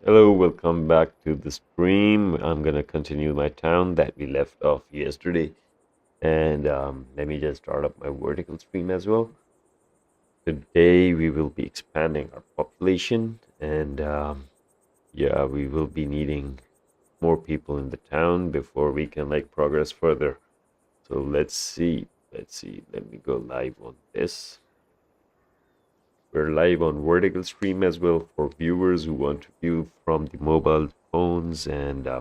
Hello, welcome back to the stream. I'm gonna continue my town that we left off yesterday, and let me just start up my vertical stream as well. Today we will be expanding our population, and yeah, we will be needing more people in the town before we can like progress further. So let's see. Let's see. Let me go live on this. We're live on vertical stream as well for viewers who want to view from the mobile phones and yeah,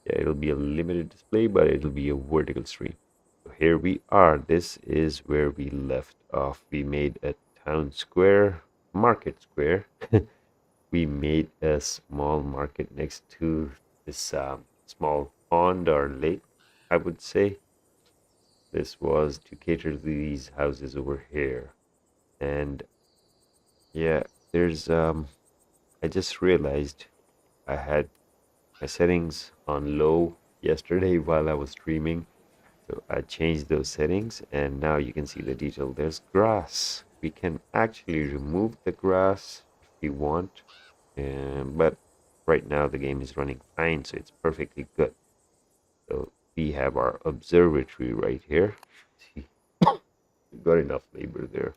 it'll be a limited display, but it'll be a vertical stream. So here we are. This is where we left off. We made a town square, market square. We made a small market next to this small pond or lake, I would say. This was to cater to these houses over here. And yeah, there's I just realized I had my settings on low yesterday while I was streaming. So I changed those settings and now you can see the detail. There's grass. We can actually remove the grass if we want. But right now the game is running fine, so it's perfectly good. So we have our observatory right here. See, we've got enough labor there.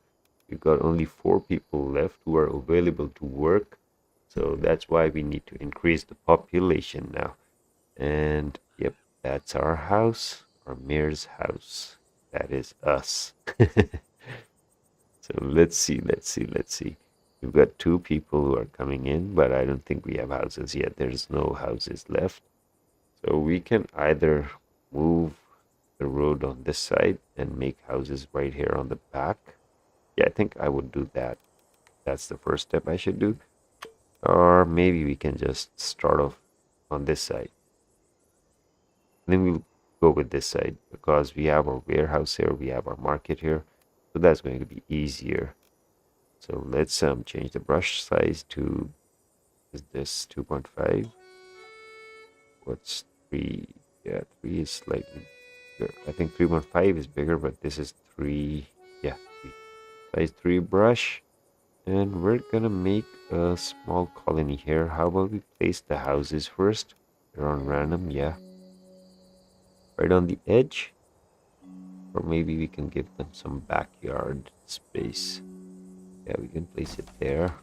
We've got only 4 people left who are available to work. So that's why we need to increase the population now. And yep, that's our house, our mayor's house. That is us. So let's see. We've got 2 people who are coming in, but I don't think we have houses yet. There's no houses left. So we can either move the road on this side and make houses right here on the back. Yeah, I think I would do that. That's the first step I should do. Or maybe we can just start off on this side. And then we'll go with this side because we have our warehouse here, we have our market here. So that's going to be easier. So let's change the brush size to, is this 2.5? What's 3? Yeah, 3 is slightly bigger. I think 3.5 is bigger, but this is 3. Yeah, 3. Size 3 brush. And we're gonna make a small colony here. How about we place the houses first? They're on random, yeah. Right on the edge. Or maybe we can give them some backyard space. Yeah, we can place it there.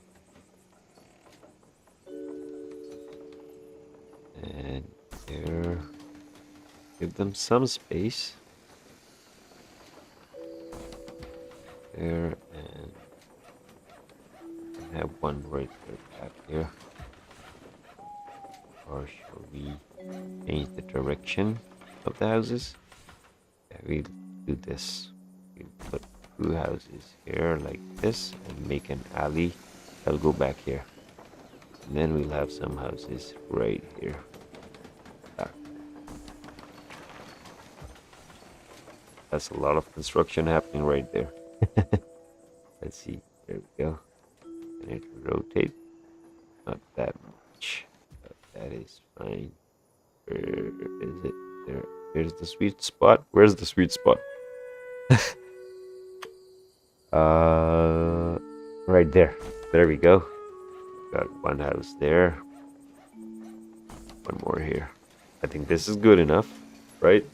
And there. Give them some space. There, and have one right there back here. Or shall we change the direction of the houses? Yeah, we'll do this. We'll put 2 houses here like this and make an alley. I'll go back here. And then we'll have some houses right here. Back. That's a lot of construction happening right there. Let's see. There we go. And it rotate. Not that much. But that is fine. Where is it? There. Here's the sweet spot. Where's the sweet spot? Right there. There we go. Got one house there. One more here. I think this is good enough, right?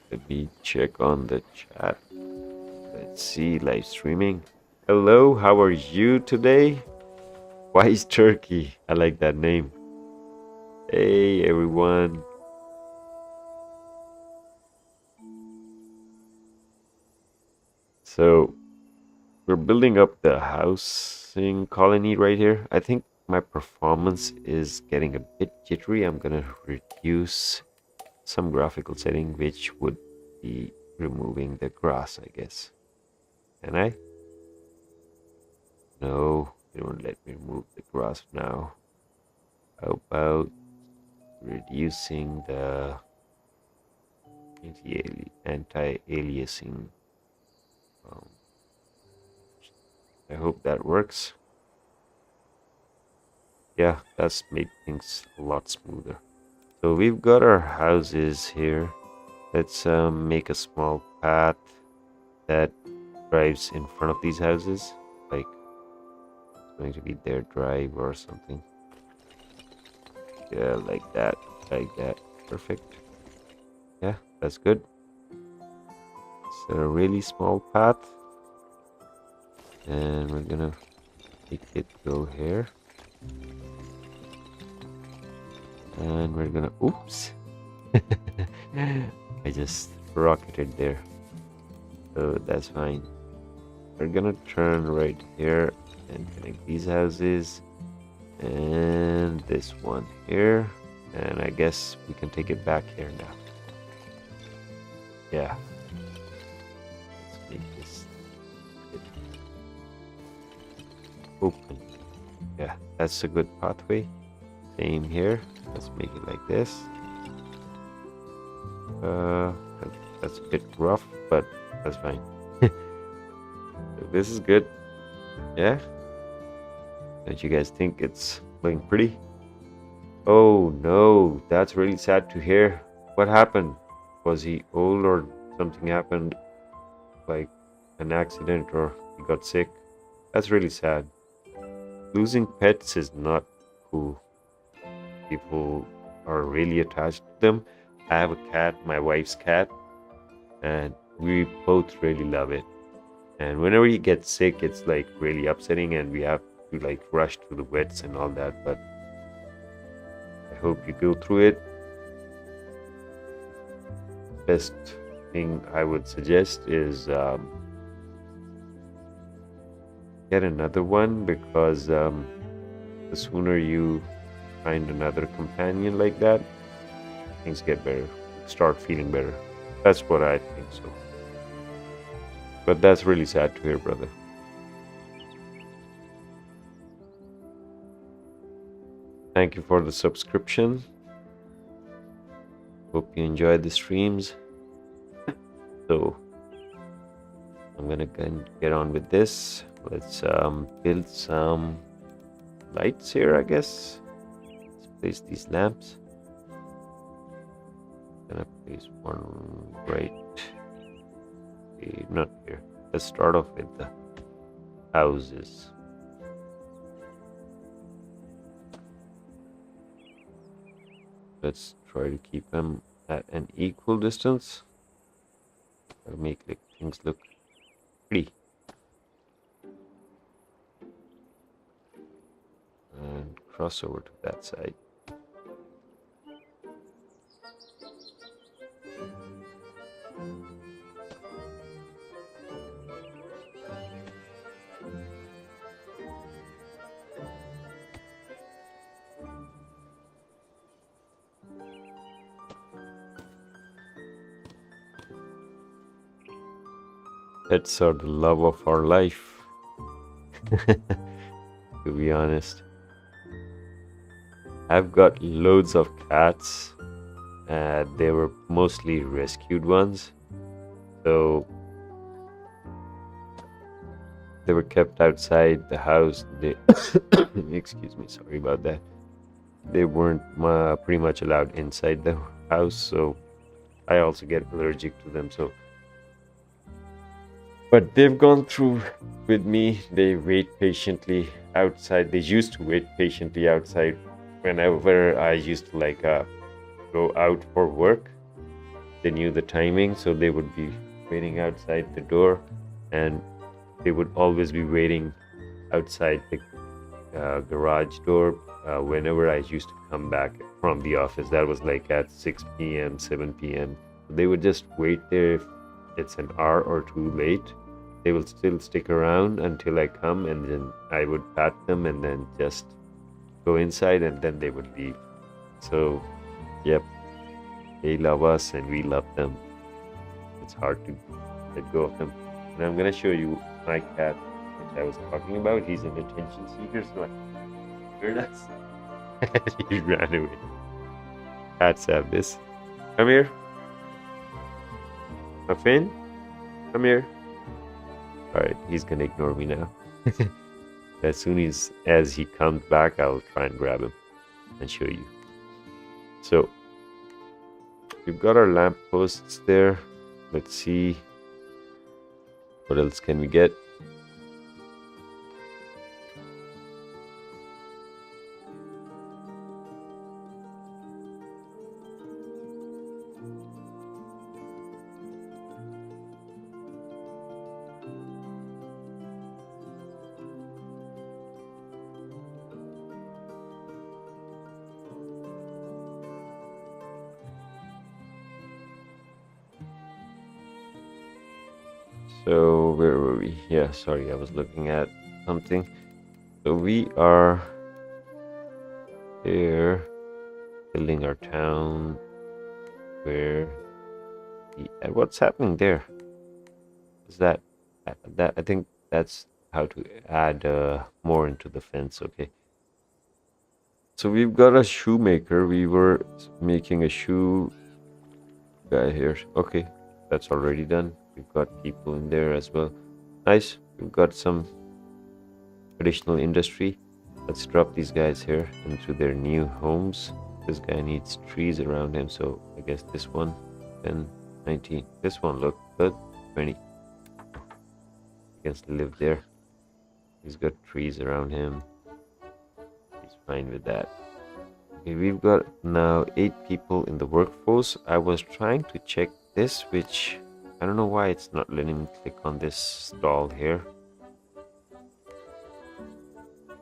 Let me check on the chat. Let's see, live streaming. Hello, how are you today? Wise Turkey. I like that name. Hey, everyone. So, we're building up the housing colony right here. I think my performance is getting a bit jittery. I'm gonna reduce some graphical setting, which would be removing the grass, I guess. Can I? No, it won't let me remove the grass now. How about reducing the anti-aliasing? I hope that works. Yeah, that's made things a lot smoother. So we've got our houses here. Let's make a small path that drives in front of these houses, like going to be their drive or something. Yeah, like that. Like that. Perfect. Yeah, that's good. It's a really small path. And we're gonna make it go here. And we're gonna... Oops! I just rocketed there. So that's fine. We're gonna turn right here and connect these houses. And this one here. And I guess we can take it back here now. Yeah. Let's make this open. Yeah, that's a good pathway. Same here. Let's make it like this. That's a bit rough, but that's fine. This is good. Yeah. Don't you guys think it's looking pretty? Oh no, that's really sad to hear. What happened? Was he old or something happened? Like an accident or he got sick? That's really sad. Losing pets is not cool. People are really attached to them. I have a cat, my wife's cat, and we both really love it. And whenever he gets sick, it's like really upsetting, and we have to like rush to the vets and all that. But I hope you go through it. Best thing I would suggest is get another one, because the sooner you find another companion like that, things get better, start feeling better. That's what I think so. But that's really sad to hear, brother. Thank you for the subscription. Hope you enjoyed the streams. So I'm gonna get on with this. Let's build some lights here, I guess. Let's place these lamps. Gonna place one right, not here. Let's start off with the houses. Let's try to keep them at an equal distance. That'll make things look pretty. And cross over to that side. Pets are the love of our life, to be honest. I've got loads of cats. They were mostly rescued ones. So they were kept outside the house. They excuse me, sorry about that. They weren't pretty much allowed inside the house, so I also get allergic to them. So but they've gone through with me. They wait patiently outside. They used to wait patiently outside whenever I used to go out for work. They knew the timing, so they would be waiting outside the door, and they would always be waiting outside the garage door whenever I used to come back from the office. That was like at 6 p.m., 7 p.m. They would just wait there. If it's an hour or two late, they will still stick around until I come, and then I would pat them and then just go inside, and then they would leave. So, yep, they love us and we love them. It's hard to let go of them. And I'm gonna show you my cat, which I was talking about. He's an attention seeker, so I heard us. He ran away. Cats have this. Come here. Muffin, come here. Alright, he's gonna ignore me now. As soon as he comes back, I'll try and grab him and show you. So we've got our lamp posts there. Let's see what else can we get. So where were we? Yeah, sorry, I was looking at something. So we are here building our town. Where and what's happening there? Is that I think that's how to add more into the fence. Okay. So we've got a shoemaker. We were making a shoe guy here. Okay, that's already done. We've got people in there as well. Nice. We've got some traditional industry. Let's drop these guys here into their new homes. This guy needs trees around him, so I guess this one, 10, 19. This one look good, 20. He can live there. He's got trees around him. He's fine with that. Okay, we've got now 8 people in the workforce. I was trying to check this, which I don't know why it's not letting me click on this stall here.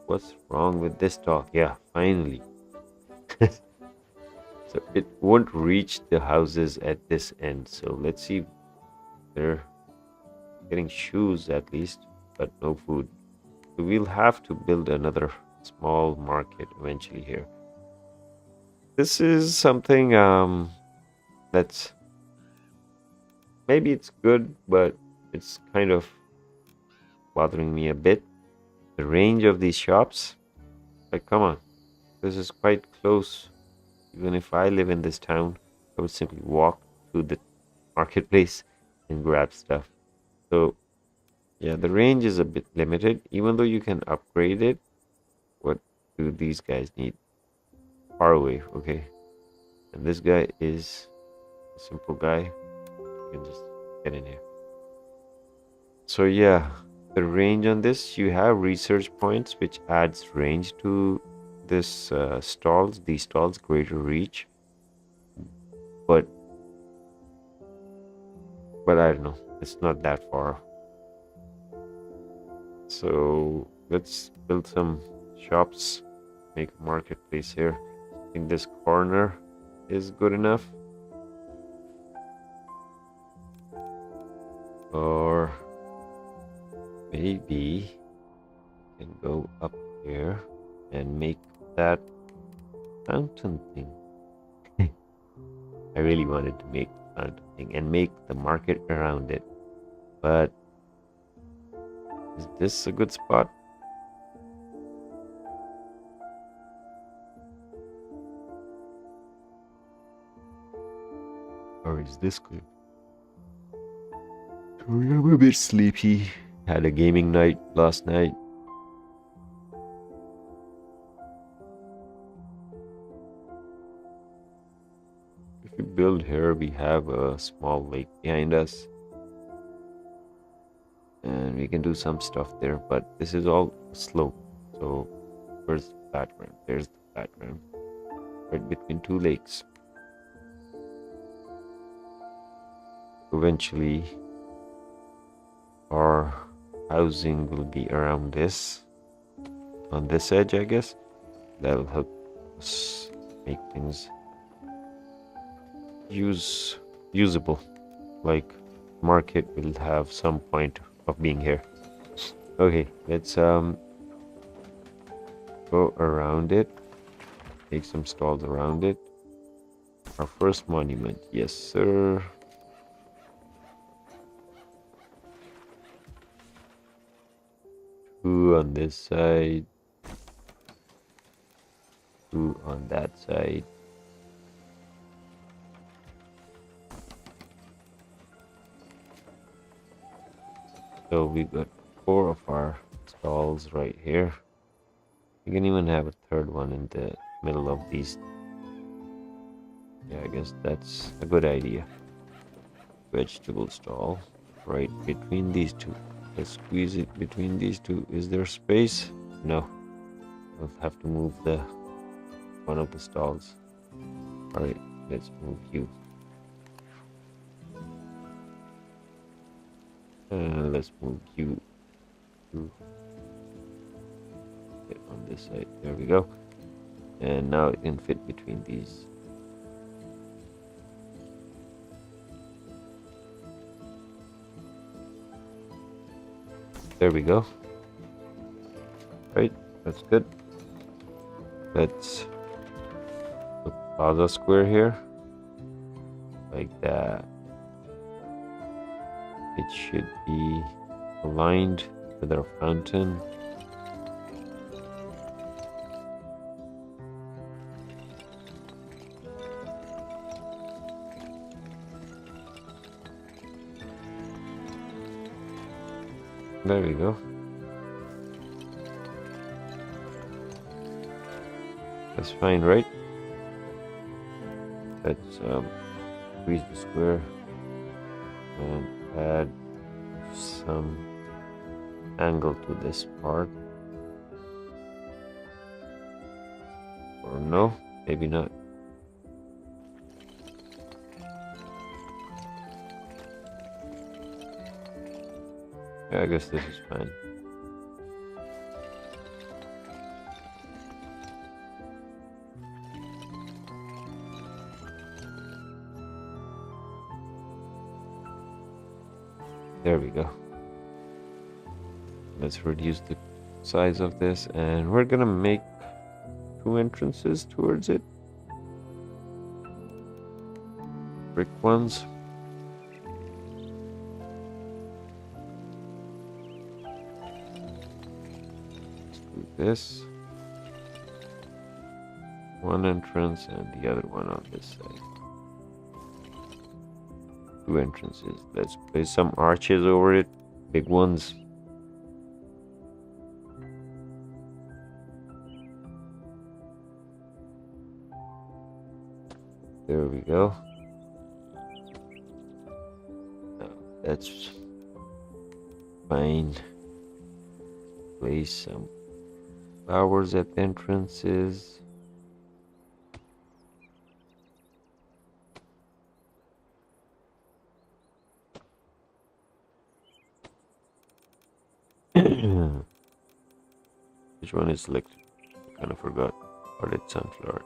What's wrong with this stall? Yeah, finally. So it won't reach the houses at this end. So let's see. They're getting shoes at least, but no food. So we'll have to build another small market eventually here. This is something that's maybe it's good, but it's kind of bothering me a bit. The range of these shops, like, come on, this is quite close. Even if I live in this town, I would simply walk to the marketplace and grab stuff. So yeah, the range is a bit limited. Even though you can upgrade it, what do these guys need? Far away, okay. And this guy is a simple guy. You can just get in here. So yeah, the range on this, you have research points which adds range to this stalls. These stalls greater reach, but I don't know, it's not that far. So let's build some shops, make a marketplace here. I think this corner is good enough, or maybe we can go up here and make that fountain thing. I really wanted to make the fountain thing and make the market around it, but is this a good spot? Or is this good? Sorry, I'm a bit sleepy. Had a gaming night last night. If we build here, we have a small lake behind us. And we can do some stuff there, but this is all slope. So where's the background? There's the background. Right between 2 lakes. Eventually our housing will be around this, on this edge, I guess. That will help us make things usable. Like market will have some point of being here. Okay, let's go around it, make some stalls around it. Our first monument, yes sir. Two on this side, two on that side. So we got 4 of our stalls right here. You can even have a third one in the middle of these. Yeah, I guess that's a good idea. Vegetable stall right between these 2. Let's squeeze it between these 2. Is there space? No. I'll have to move the one of the stalls. Alright, let's move you. Let's move you to get on this side. There we go. And now it can fit between these. There we go. Right, that's good. Let's put plaza square here, like that. It should be aligned with our fountain. There we go. That's fine, right? Let's increase the square and add some angle to this part. Or no, maybe not. Yeah, I guess this is fine. There we go. Let's reduce the size of this, and we're gonna make 2 entrances towards it. Brick ones. Let's do this. One entrance and the other one on this side. 2 entrances. Let's place some arches over it, big ones. There we go. That's fine. Place some flowers at the entrances. Which one is selected? I kind of forgot. Potted sunflower,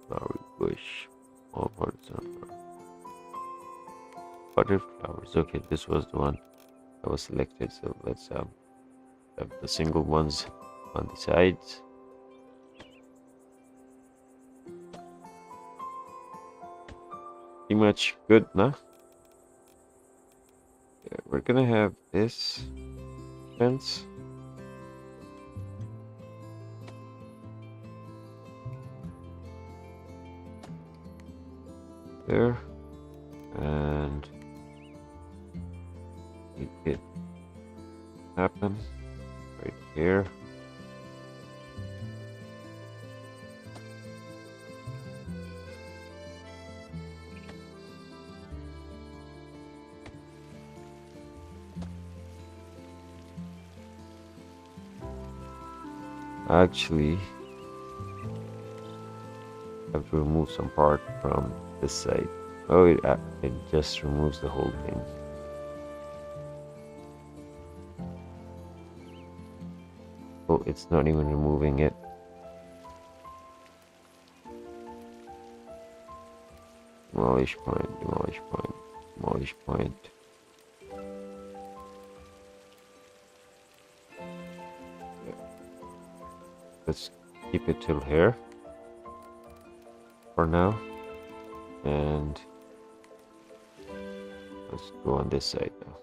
flower bush, all potted sunflower, potted flowers. Okay, this was the one that was selected. So let's have the single ones on the sides. Pretty much good, nah? Yeah, we're gonna have this fence. There, and make it happen right here. Actually, I have to remove some part from this side. Oh, it just removes the whole thing. Oh, it's not even removing it. Demolish point, demolish point, demolish point. Let's keep it till here for now, and let's go on this side now.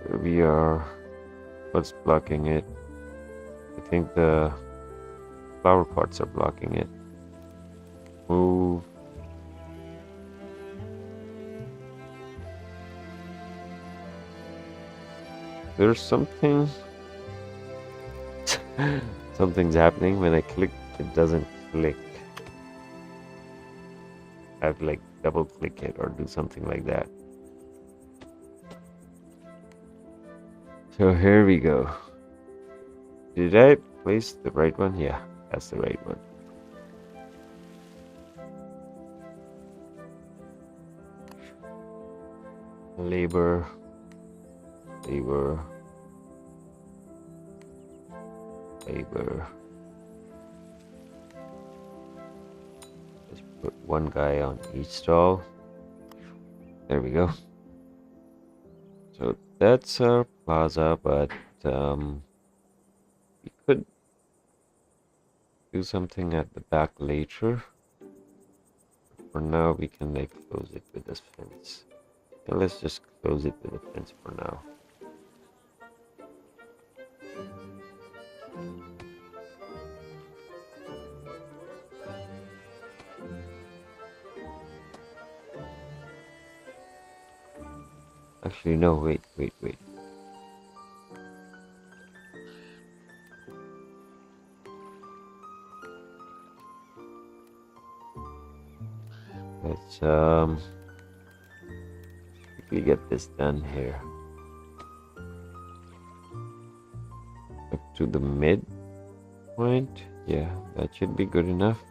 Here we are. What's blocking it? I think the flower pots are blocking it. Move. There's something. Something's happening when I click. It doesn't click. I have to like double click it or do something like that. So here we go. Did I place the right one? Yeah, that's the right one. Labor. Labor. Labor. Let's put one guy on each stall. There we go. So that's our plaza, but we could do something at the back later. For now, we can like close it with this fence. Yeah, let's just close it with a fence for now. Actually, no, wait. Let's quickly get this done here. Up to the mid point. Yeah, that should be good enough.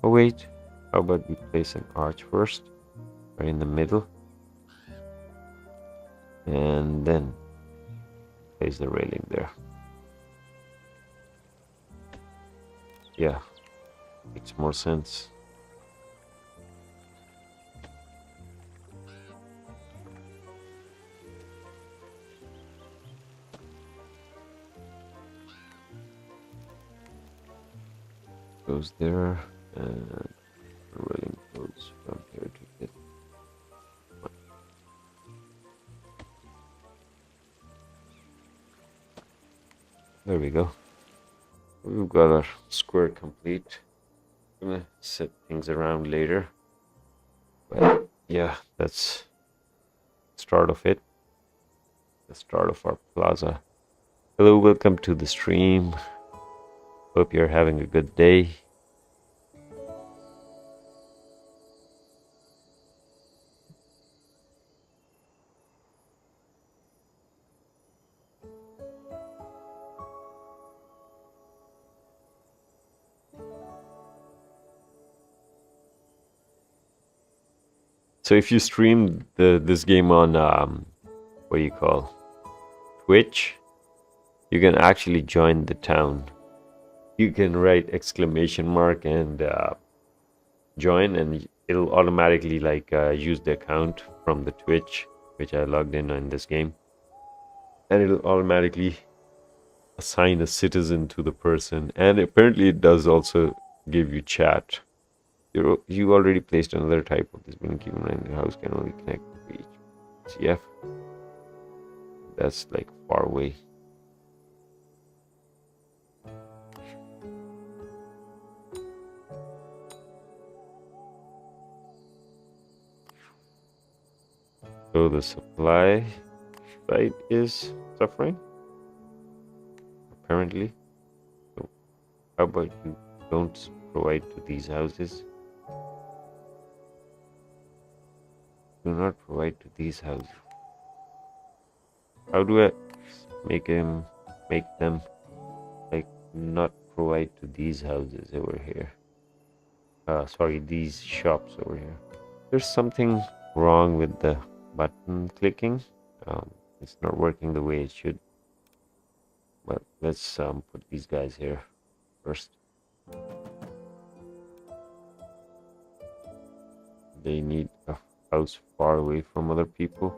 Oh wait, how about we place an arch first, right in the middle, and then place the railing there. Yeah, makes more sense. Goes there, and the railing goes from here to it. There we go. We've got our square complete. I'm gonna set things around later. But yeah, that's the start of it. The start of our plaza. Hello, welcome to the stream. Hope you're having a good day. So if you stream this game on what do you call Twitch, you can actually join the town. You can write exclamation mark and join, and it'll automatically like use the account from the Twitch which I logged in this game, and it'll automatically assign a citizen to the person, and apparently it does also give you chat. You already placed another type of this building. Keep in mind the house can only connect to each CF. That's like far away. So the supply side is suffering, apparently. So how about you don't provide to these houses? Do not provide to these houses. How do I make them like not provide to these houses over here? Sorry, these shops over here. There's something wrong with the button clicking. It's not working the way it should. But let's put these guys here first. They need a house far away from other people.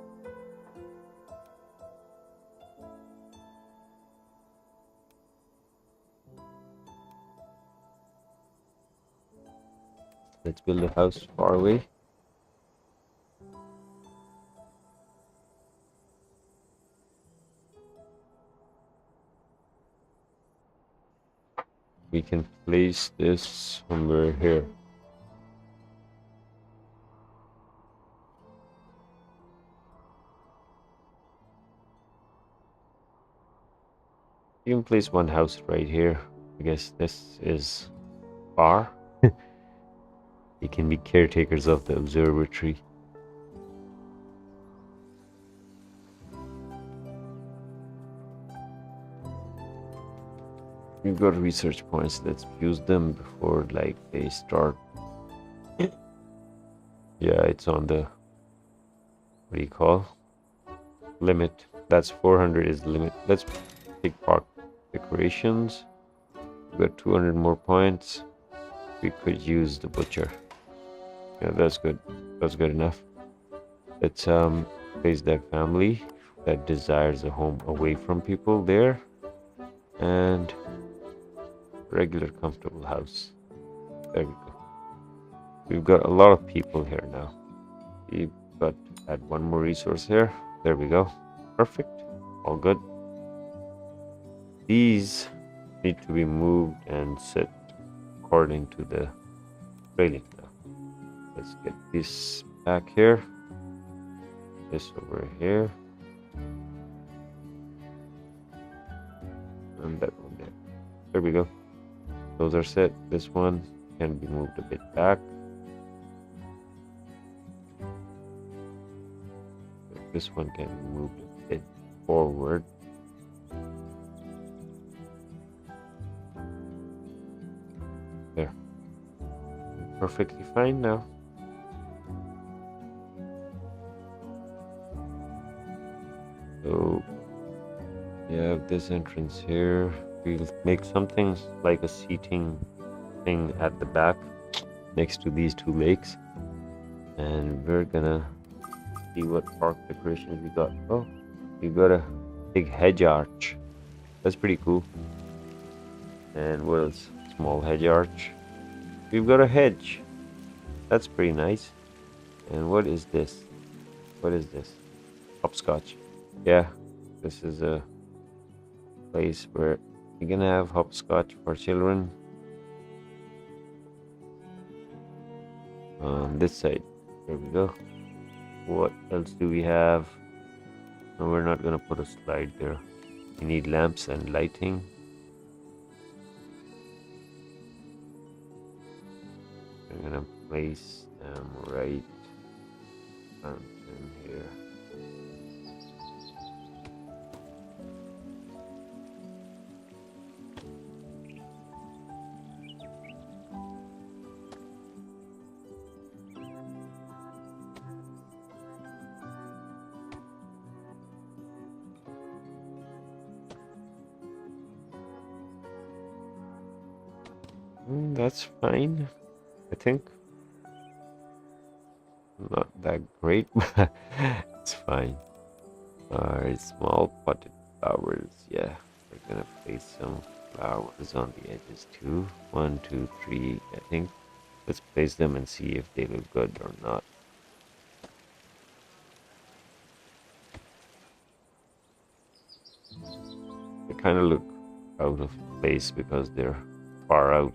Let's build a house far away. We can place this somewhere here. You can place one house right here. I guess this is far. They can be caretakers of the observatory. We've got research points. Let's use them before like they start. Yeah, it's on the what do you call limit. That's 400 is the limit. Let's take park decorations. We've got 200 more points. We could use the butcher. Yeah, that's good. That's good enough. Let's place that family that desires a home away from people there, and regular comfortable house. There we go. We've got a lot of people here now. We've got to add one more resource here. There we go. Perfect. All good. These need to be moved and set according to the trailing now. Let's get this back here. This over here. And that one there. There we go. Those are set. This one can be moved a bit back. This one can be moved a bit forward. There. Perfectly fine now. So you have this entrance here. We'll make something like a seating thing at the back next to these two lakes, and we're gonna see what park decorations we got. Oh, we got a big hedge arch. That's pretty cool. And what else? Small hedge arch. We've got a hedge. That's pretty nice. And what is this? What is this? Hopscotch. Yeah, this is a place where you're gonna have hopscotch for children. On this side. There we go. What else do we have? No, we're not gonna put a slide there. We need lamps and lighting. We're gonna place them right in here. That's fine, I think. Not that great, but it's fine. Alright, small potted flowers. Yeah, we're gonna place some flowers on the edges too. 1, 2, 3, I think. Let's place them and see if they look good or not. They kind of look out of place because they're far out.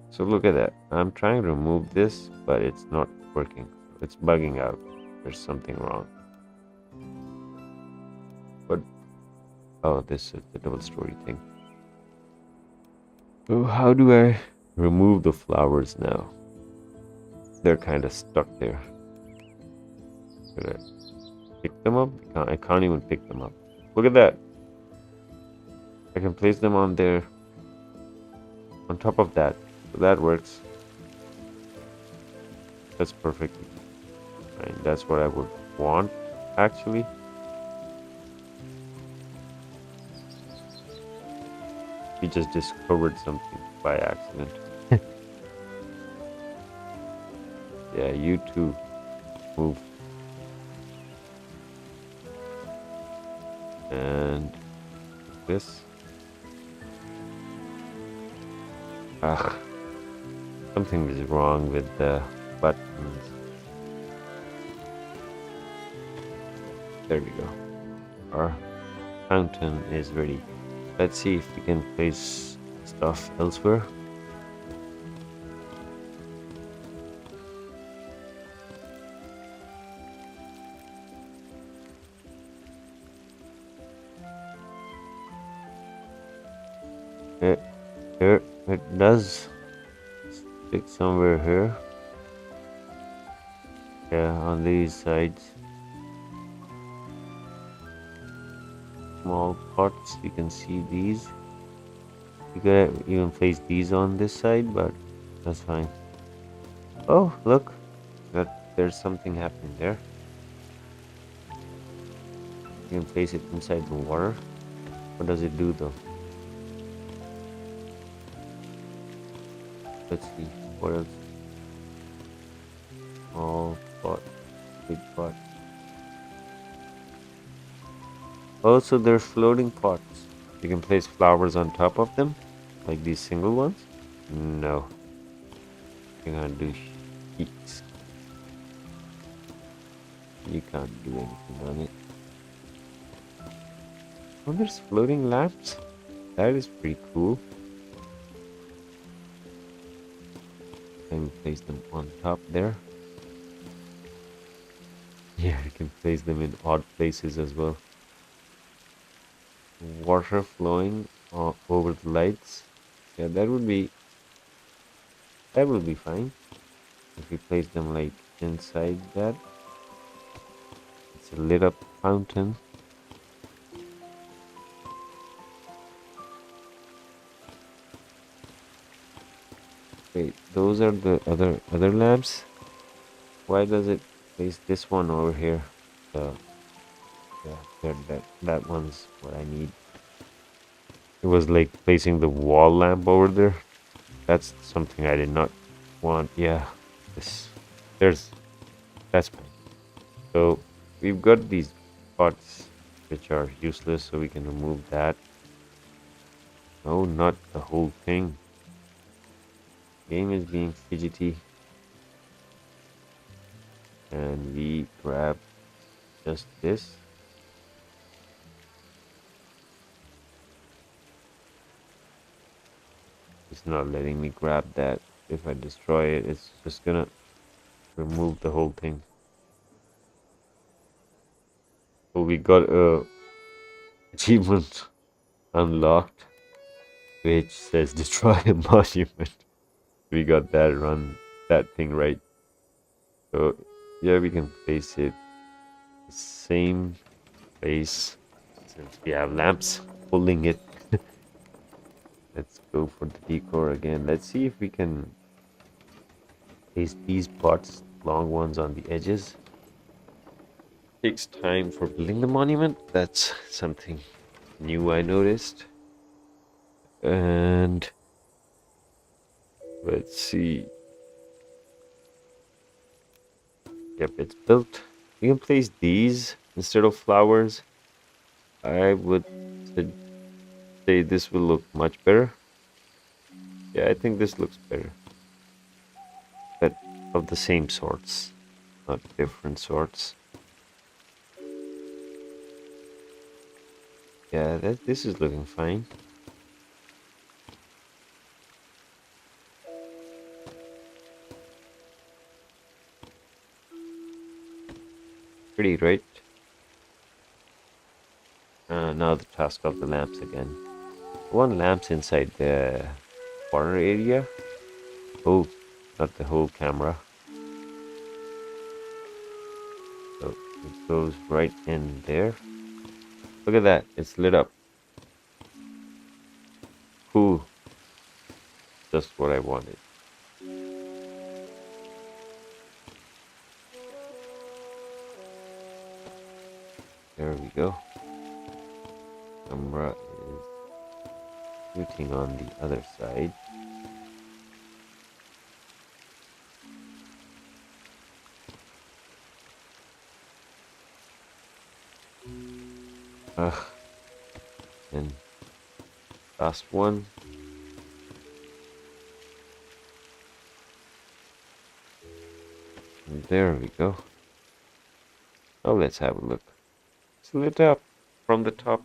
So look at that. I'm trying to remove this, but it's not working. It's bugging out. There's something wrong. But oh, this is the double story thing. So how do I remove the flowers now? They're kind of stuck there. Could I pick them up? I can't even pick them up. Look at that. I can place them on there, on top of that. So that works. That's perfectly fine. That's what I would want, actually. We just discovered something by accident. Yeah, you too. Move. And this. Something is wrong with the buttons. There we go. Our fountain is ready. Let's see if we can place stuff elsewhere. Here it does stick somewhere here. Yeah, on these sides. Small pots, you can see these. You could even place these on this side, but that's fine. Oh, look, there's something happening there. You can place it inside the water. What does it do though? Let's see what else. Small pot, big pot. Also, there's floating pots. You can place flowers on top of them, like these single ones. No, you can't do sheets. You can't do anything on it. Oh, there's floating lamps. That is pretty cool. Can place them on top there. Yeah, you can place them in odd places as well. Water flowing over the lights. Yeah, that will be fine if we place them like inside that. It's a lit up fountain. Wait, those are the other lamps. Why does it place this one over here? Uh, yeah, that one's what I need. It was like placing the wall lamp over there. That's something I did not want. Yeah, this there's that's fine. So we've got these pots which are useless, so we can remove that. No, not the whole thing. Game is being fidgety, and we grab just this. It's not letting me grab that. If I destroy it, it's just gonna remove the whole thing. So we got a achievement unlocked which says destroy a monument. We got that thing right. So yeah, we can place it the same place since we have lamps holding it. Let's go for the decor again. Let's see if we can place these pots, long ones on the edges. Takes time for building the monument. That's something new I noticed. And let's see. Yep, it's built. We can place these instead of flowers. I would say this will look much better. Yeah, I think this looks better. But of the same sorts, not different sorts. Yeah, this is looking fine. Pretty, right? Now the task of the lamps again. One lamp's inside the corner area. Oh, not the whole camera. So it goes right in there. Look at that, it's lit up. Cool. Just what I wanted. There we go. Camera is shooting on the other side. And last one. And there we go. Oh, let's have a look. It's lit up from the top.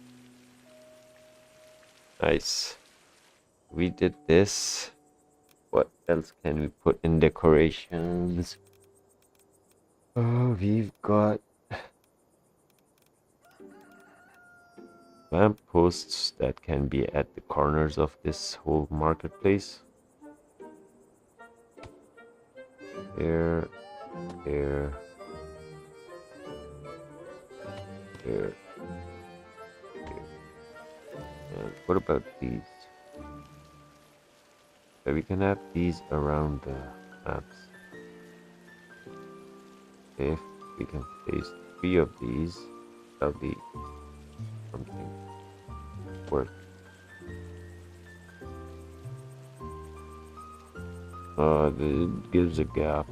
Nice. We did this. What else can we put in decorations? Oh, we've got lamp posts that can be at the corners of this whole marketplace. There, there, there, there. And what about these? So we can have these around the lamps. If we can place 3 of these, that'll be something worth. It gives a gap.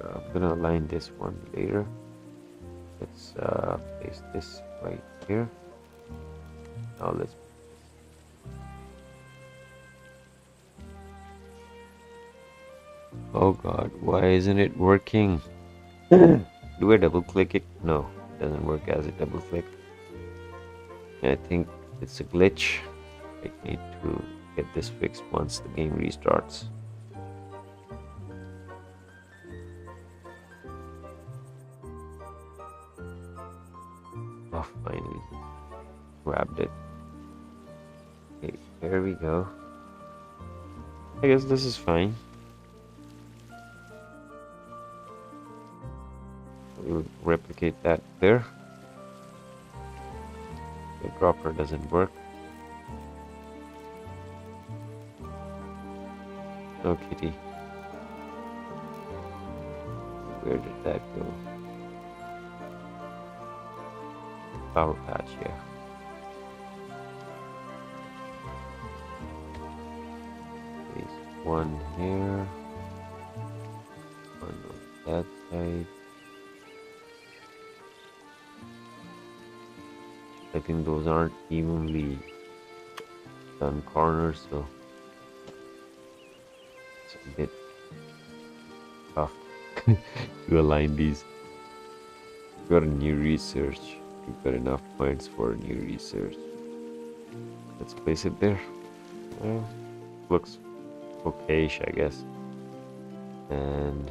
I'm gonna align this one later. Let's place this right here. Now let's. Oh God, why isn't it working? Do I double click it? No, it doesn't work as a double click. I think it's a glitch. I need to get this fixed once the game restarts. Oh, finally grabbed it. Okay, there we go. I guess this is fine. We'll replicate that there. The dropper doesn't work. No kitty. Where did that go? Power patch, yeah. There's one here. One on that side. I think those aren't evenly done corners, so it's a bit tough to align these. Got a new research. We've got enough points for a new research. Let's place it there. Well, looks okayish, I guess. And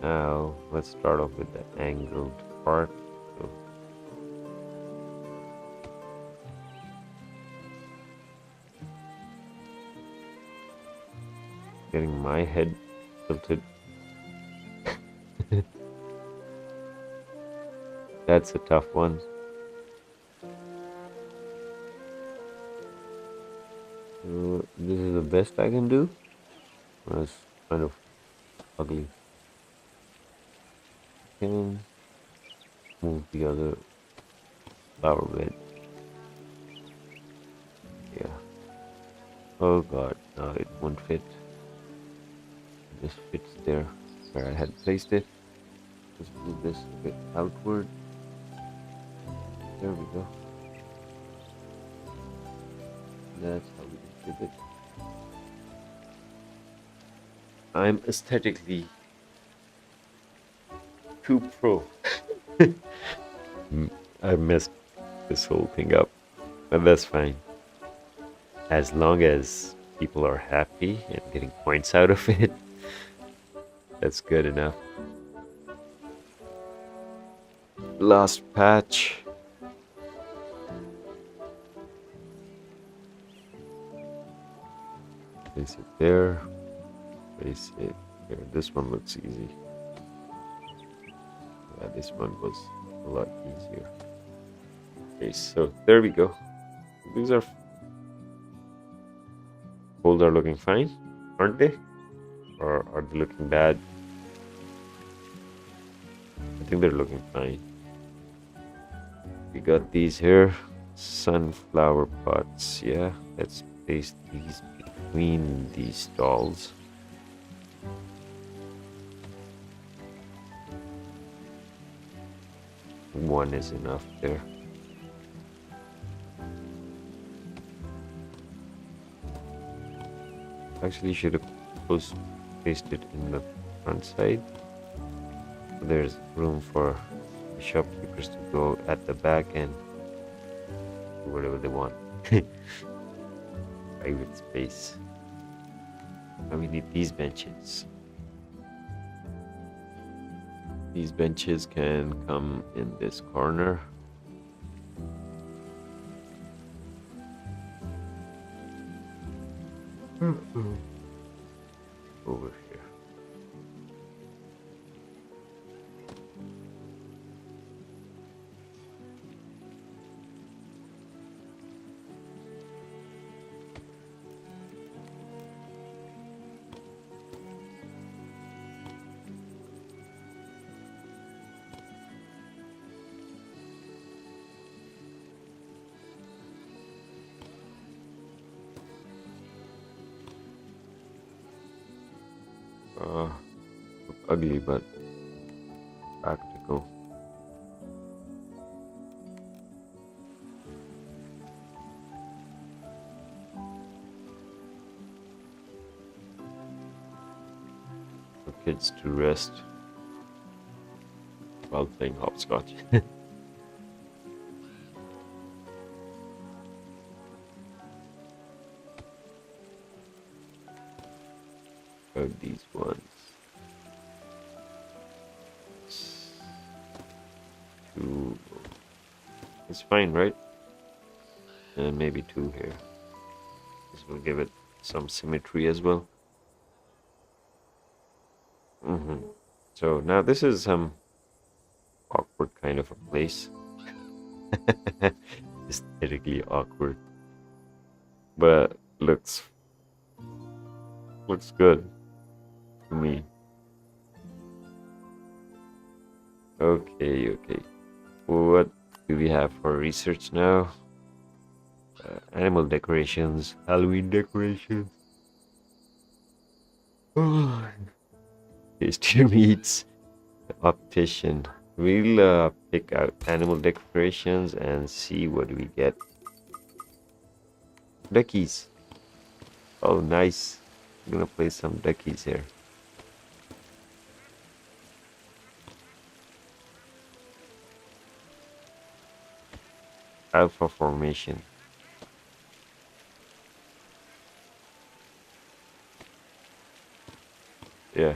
now let's start off with the angled part. So getting my head tilted. That's a tough one. This is the best I can do. It's kind of ugly. Can move the other flower bed. Yeah. Oh God, no, it won't fit. It just fits there where I had placed it. Just move this a bit outward. There we go. That's how we did it. I'm aesthetically too pro. I messed this whole thing up, but that's fine. As long as people are happy and getting points out of it, that's good enough. Last patch. Place it there. Place it here. This one looks easy. Yeah, this one was a lot easier. Okay, so there we go. These are holes are looking fine, aren't they? Or are they looking bad? I think they're looking fine. We got these here, sunflower pots. Yeah, let's place these between these stalls. One is enough there. Actually, should have placed it in the front side. There's room for the shopkeepers to go at the back and do whatever they want. Private space. And we need these benches. These benches can come in this corner. Over here. Ugly, but go. For kids to rest while playing hopscotch. Of these ones. Two. It's fine, right? And maybe two here. This will give it some symmetry as well. So now this is some awkward kind of a place. Aesthetically awkward, but looks good to me. Okay. What do we have for research now? Animal decorations, Halloween decorations. Tastier meats, optician. We'll pick out animal decorations and see what we get. Duckies. Oh, nice. I'm gonna place some duckies here. Alpha formation. Yeah,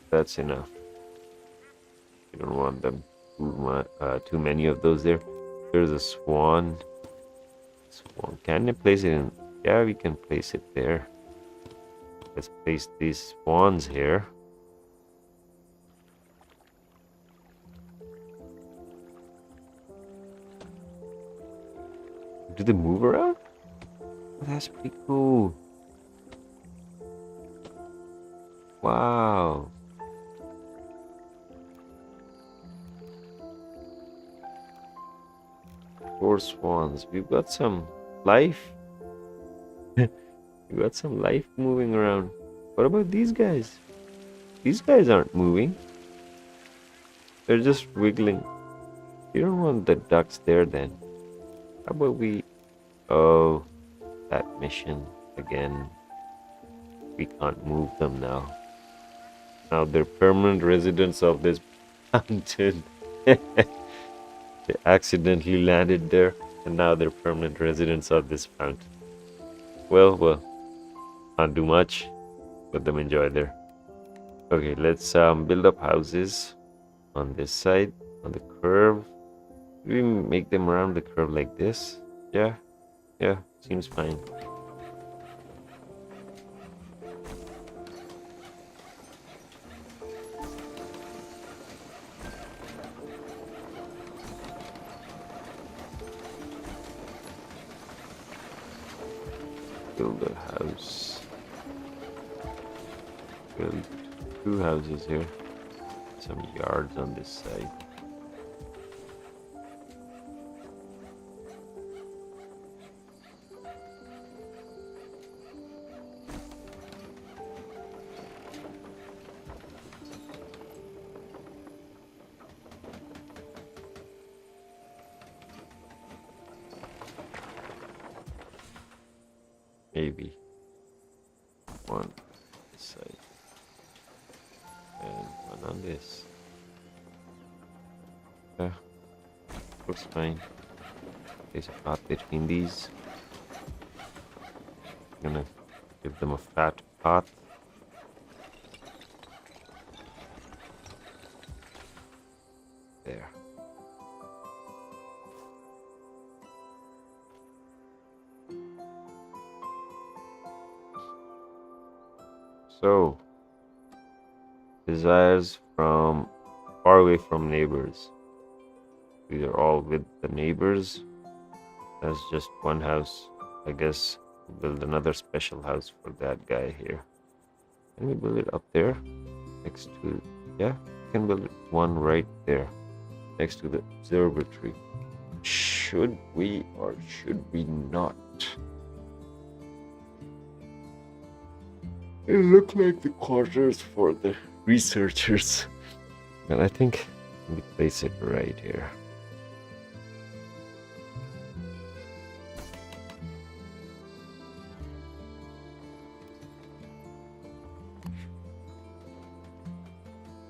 that's enough. You don't want them too many of those there. There's a swan. Can I place it in? Yeah, we can place it there. Let's place these swans here. Do they move around? Oh, that's pretty cool. Wow. 4 swans. We've got some life. We've got some life moving around. What about these guys? These guys aren't moving. They're just wiggling. You don't want the ducks there then. How about we... Oh, that mission again. We can't move them now. Now they're permanent residents of this mountain. They accidentally landed there, and now they're permanent residents of this fountain. Well, can't do much. Let them enjoy there. Okay, let's build up houses on this side, on the curve. We make them around the curve like this. Yeah, seems fine. Build a house. Build 2 houses here. Some yards on this side. Maybe one on this side and one on this. Yeah, looks fine. There's a path between these. I'm gonna give them a fat path. There. So, desires from far away from neighbors. These are all with the neighbors. That's just one house. I guess we'll build another special house for that guy here. Can we build it up there? Next to... Yeah, we can build one right there. Next to the observatory. Should we or should we not? It looked like the quarters for the researchers. But I think Let me place it right here.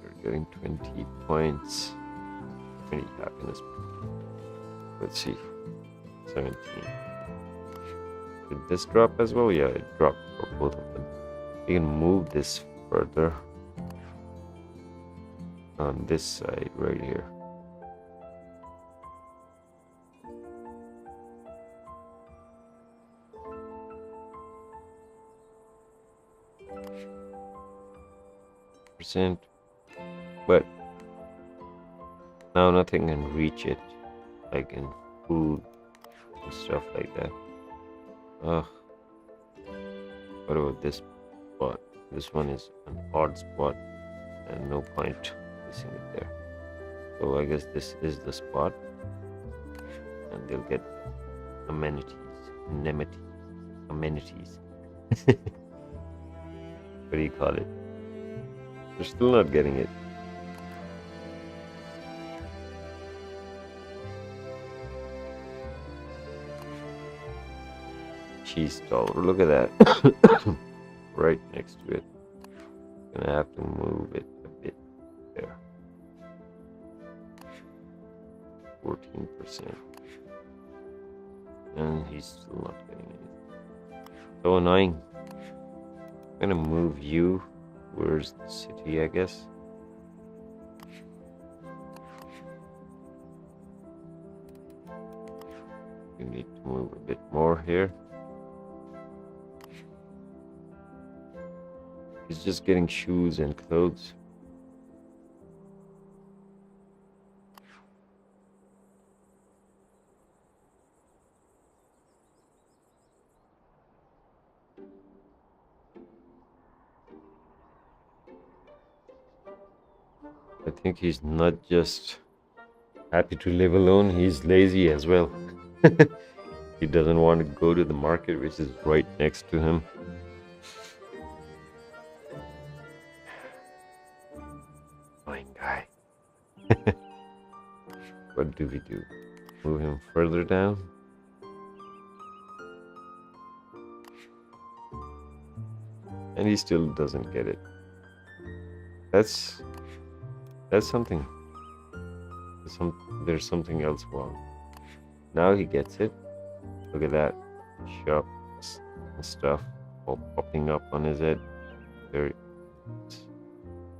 We're getting 20 points. 20 happiness. Let's see. 17. Did this drop as well? Yeah, it dropped for both of them. We can move this further on this side right here. Percent, but now nothing can reach it, like in food and stuff like that. Ugh. What about this spot? This one is an odd spot and no point placing it there. So I guess this is the spot, and they'll get amenities. Amenities. What do you call it? They're still not getting it. Cheese tower. Look at that. Right next to it. Gonna have to move it a bit there. 14%. And he's still not getting it. So annoying. I'm gonna move you. Where's the city, I guess? You need to move a bit more here. He's just getting shoes and clothes. I think he's not just happy to live alone, he's lazy as well. He doesn't want to go to the market, which is right next to him. Fine guy. What do we do? Move him further down? And he still doesn't get it. That's something. There's something else wrong. Now he gets it. Look at that. Shops and stuff all popping up on his head. There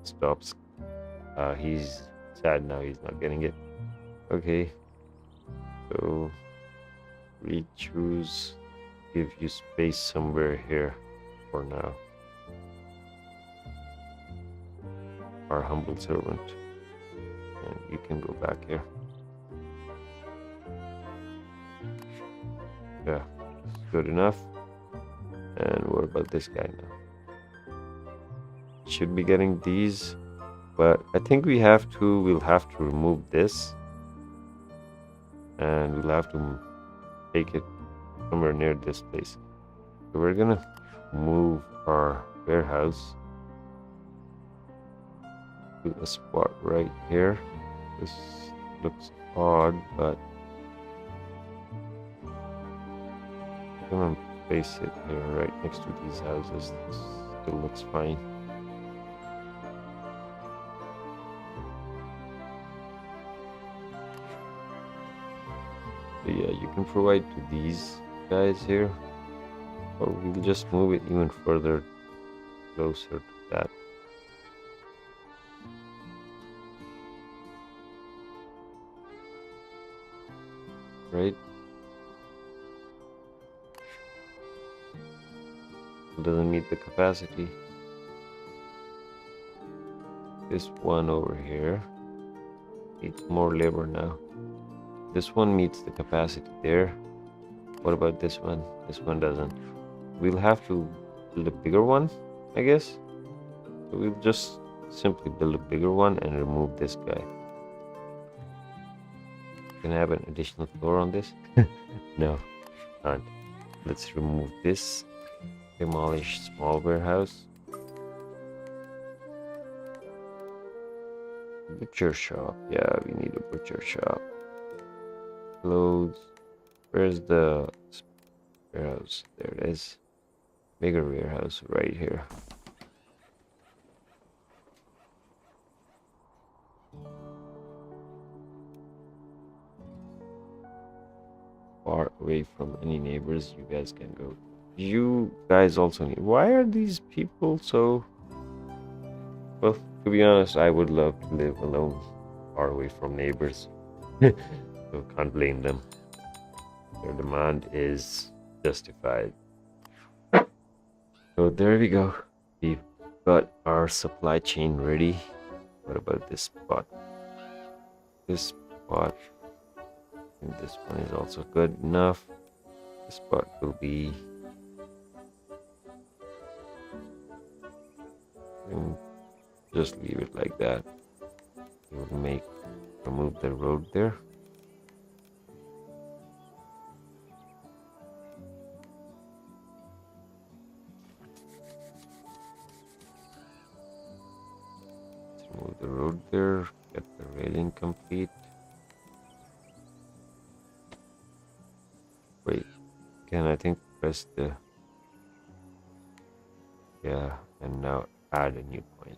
stops. He's sad now, he's not getting it. Okay. So we choose, give you space somewhere here for now. Our humble servant. And you can go back here. Yeah, good enough. And what about this guy now? Should be getting these, but I think we'll have to remove this, and we'll have to take it somewhere near this place. So we're gonna move our warehouse to a spot right here. This looks odd, but I'm gonna place it here right next to these houses. This still looks fine. So yeah, you can provide to these guys here, or we'll just move it even further closer to that. Right? It doesn't meet the capacity. This one over here needs more labor now. This one meets the capacity there. What about this one? This one doesn't. We'll have to build a bigger one, I guess. So we'll just simply build a bigger one and remove this guy. Can I have an additional floor on this? No, can't. Let's remove this. Demolish small warehouse. Butcher shop. Yeah, we need a butcher shop. Clothes. Where's the warehouse? There it is. Bigger warehouse right here. Far away from any neighbors, you guys can go. You guys also need. Why are these people so? Well, to be honest, I would love to live alone, far away from neighbors. So can't blame them. Their demand is justified. So there we go. We've got our supply chain ready. What about this spot? This spot. And this one is also good enough. This spot will be. Just leave it like that. We'll remove the road there. Remove the road there, get the railing complete. Wait, can I think press the. Yeah, and now add a new point.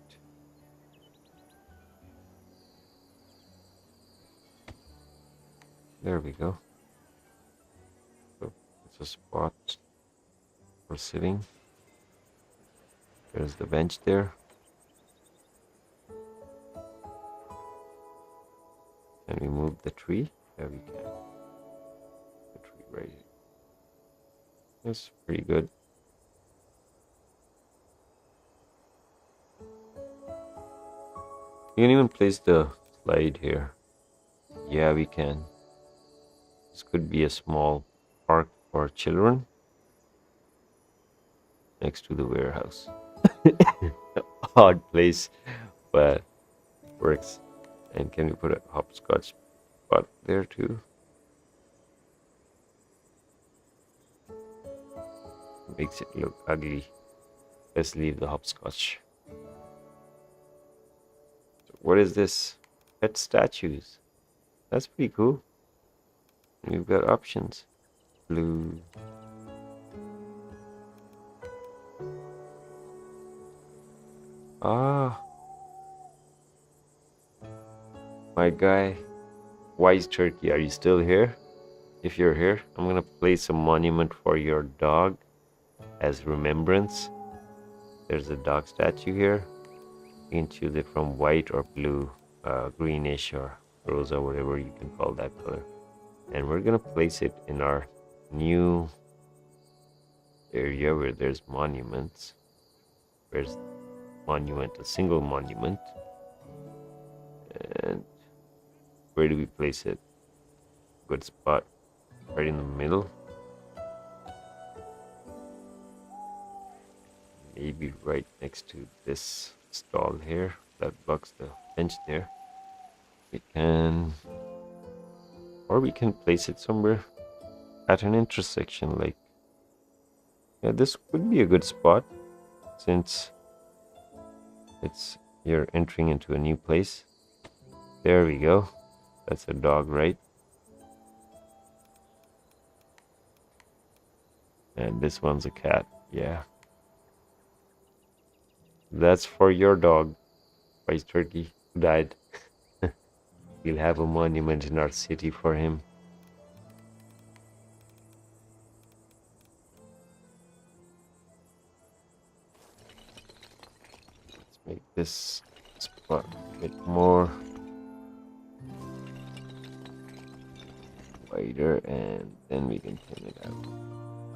There we go. So it's a spot for sitting. There's the bench there. Can we move the tree? Yeah, we can. The tree right here. That's pretty good. You can even place the slide here. Yeah, we can. This could be a small park for children next to the warehouse. Odd place, but works. And can we put a hopscotch spot there too? Makes it look ugly. Let's leave the hopscotch. So what is this? Pet statues. That's pretty cool. We've got options. Blue. Ah. My guy. Wise Turkey, are you still here? If you're here, I'm gonna place a monument for your dog as remembrance. There's a dog statue here. You can choose it from white or blue, greenish or rosa, whatever you can call that color. And we're gonna place it in our new area where there's monuments. Where's monument? A single monument. And where do we place it? Good spot. Right in the middle. Maybe right next to this stall here that blocks the bench there. We can, or we can place it somewhere at an intersection. Like, yeah, this would be a good spot since you're entering into a new place. There we go. That's a dog, right? And this one's a cat. Yeah. That's for your dog, Wise Turkey, who died. We'll have a monument in our city for him. Let's make this spot a bit more wider, and then we can thin it out.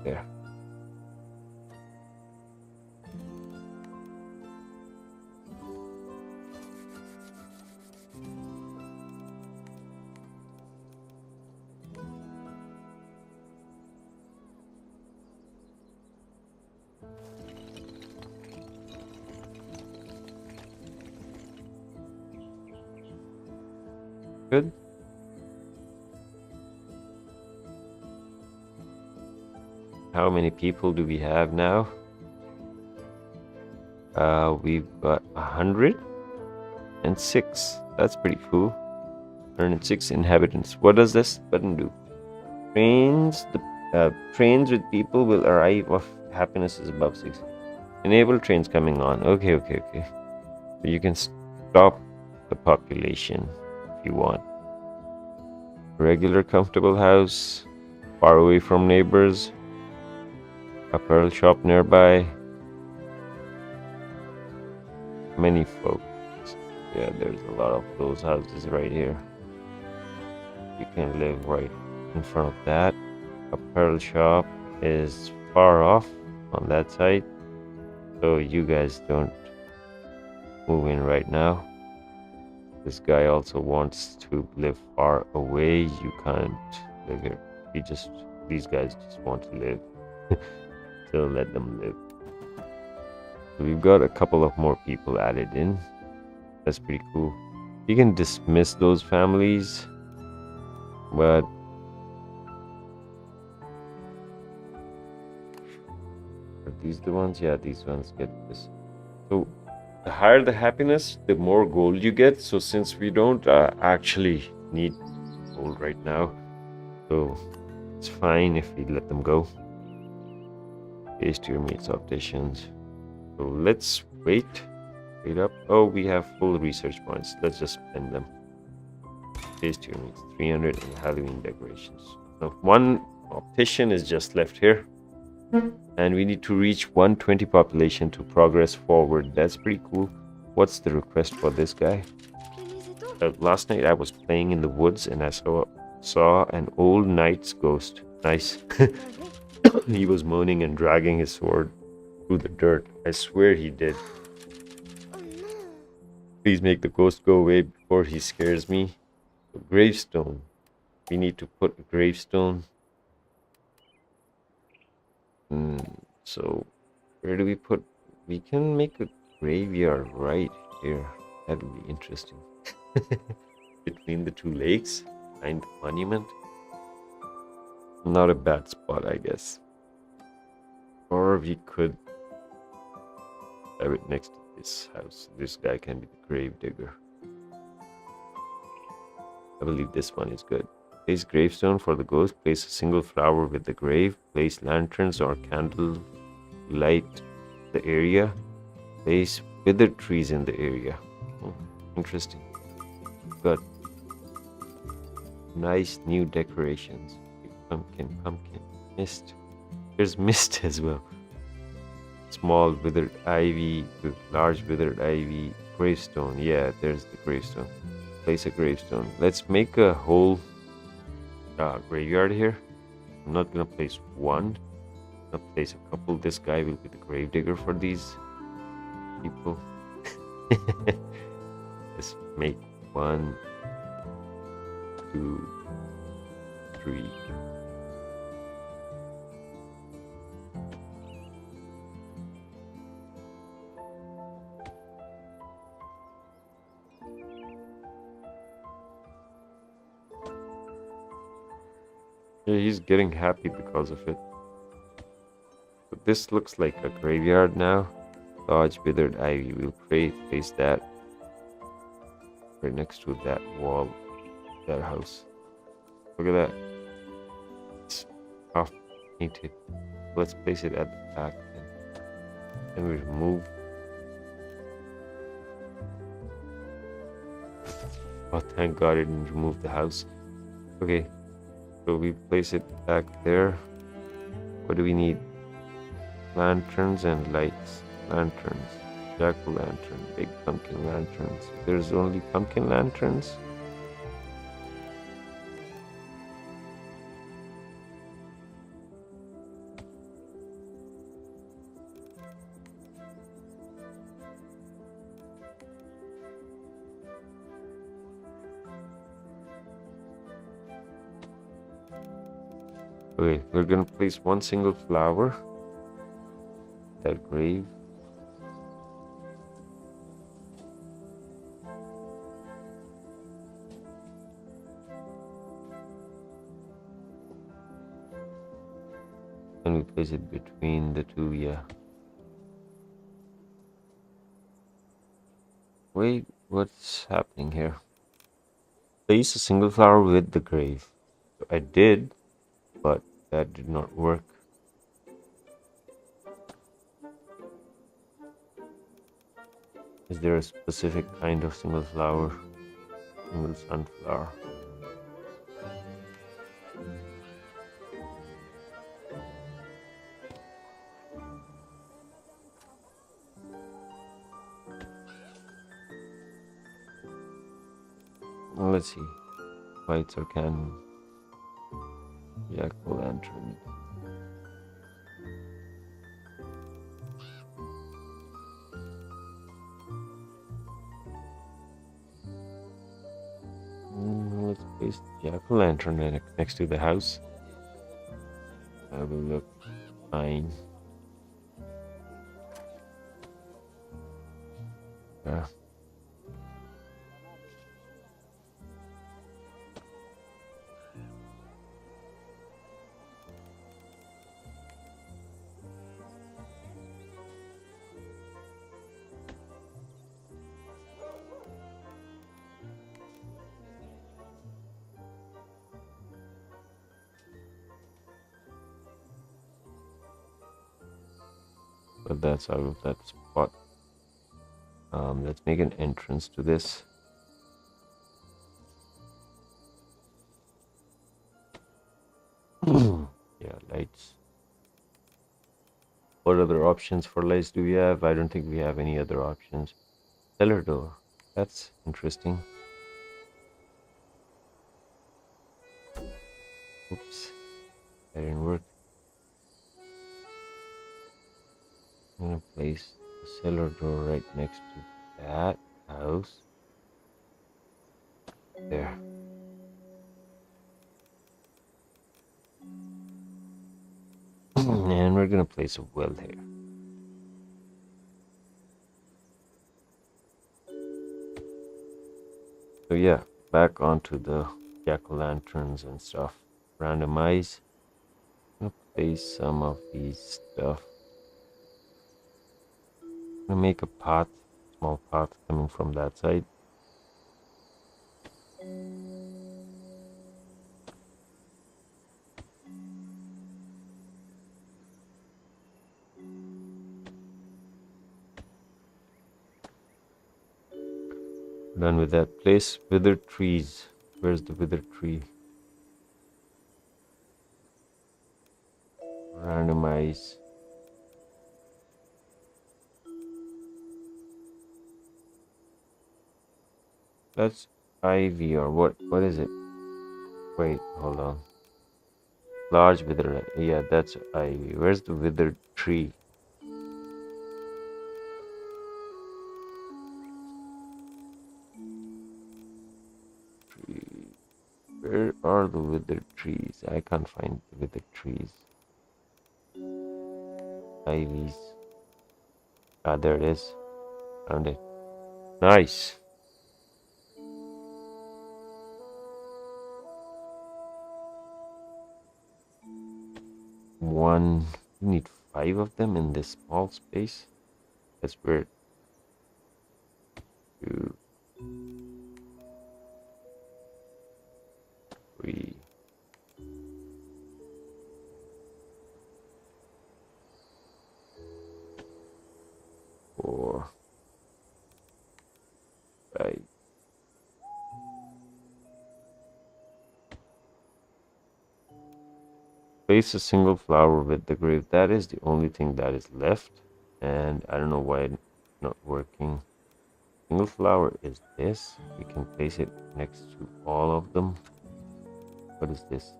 There. Good. How many people do we have now? We've got 100, 106. That's pretty cool. 106 inhabitants. What does this button do? Trains with people will arrive if happiness is above 6. Enable trains coming on. Okay. So you can stop the population if you want. Regular comfortable house, far away from neighbors, apparel shop nearby. Many folks. Yeah, there's a lot of those houses right here. You can live right in front of that. Apparel shop is far off on that side, so you guys don't move in right now. This guy also wants to live far away. You can't live here. These guys just want to live. So let them live. So we've got a couple of more people added in. That's pretty cool. You can dismiss those families, but are these the ones? Yeah, these ones get this. So the higher the happiness, the more gold you get. So since we don't actually need gold right now, so it's fine if we let them go. Paste your meats opticians. So let's wait up. Oh, we have full research points. Let's just spend them. Paste your meats. 300 and Halloween decorations. Now one optician is just left here. And we need to reach 120 population to progress forward. That's pretty cool. What's the request for this guy? Last night I was playing in the woods and I saw an old knight's ghost. Nice. He was moaning and dragging his sword through the dirt. I swear he did. Please make the ghost go away before he scares me. A gravestone. We need to put a gravestone. So where do we put? We can make a graveyard right here. That would be interesting. Between the two lakes, behind the monument. Not a bad spot, I guess. Or we could have it next to this house. This guy can be the grave digger. I believe this one is good. Place gravestone for the ghost. Place a single flower with the grave. Place lanterns or candle light the area. Place withered trees in the area. Interesting. Got nice new decorations. Pumpkin, mist. There's mist as well. Small withered ivy with large withered ivy. Gravestone. Yeah, there's the gravestone. Place a gravestone. Let's make a whole graveyard here. I'm not gonna place one. I'm gonna place a couple. This guy will be the grave digger for these people. Let's make 1, 2, 3. Yeah, he's getting happy because of it. But this looks like a graveyard now. Large withered ivy. We'll place that right next to that wall, that house. Look at that. It's half painted. Let's place it at the back. Then we remove. Oh, thank God it didn't remove the house. Okay. So we place it back there. What do we need? Lanterns and lights. Lanterns. Jack-o'-lantern. Big pumpkin lanterns. There's only pumpkin lanterns. Okay, we're gonna place one single flower. That grave. And we place it between the two, yeah. Wait, What's happening here? Place a single flower with the grave. So I did, but that did not work. Is there a specific kind of single flower? Single sunflower. Well, let's see. Lights or candles. Jack-o'-lantern. Let's place the jack-o'-lantern next to the house. That will look fine. Yeah. But that's out of that spot. Let's make an entrance to this. Yeah, lights. What other options for lights do we have? I don't think we have any other options. Cellar door. That's interesting. Oops, that didn't work. I'm gonna place the cellar door right next to that house. There. And we're gonna place a well here. So yeah, back onto the jack-o'-lanterns and stuff. Randomize. I'm gonna place some of these stuff. I'm gonna make a path, small path coming from that side. Done with that. Place withered trees. Where's the withered tree? Randomize. That's ivy or what? What is it? Wait, hold on. Large withered. Yeah, that's ivy. Where's the withered tree? Where are the withered trees? I can't find the withered trees. Ivies. Ah, there it is. Found it. Nice. One. You need 5 of them in this small space. That's weird. 2, 3. 4. 5. Place a single flower with the grave. That is the only thing that is left. And I don't know why it's not working. Single flower is this. We can place it next to all of them. What is this?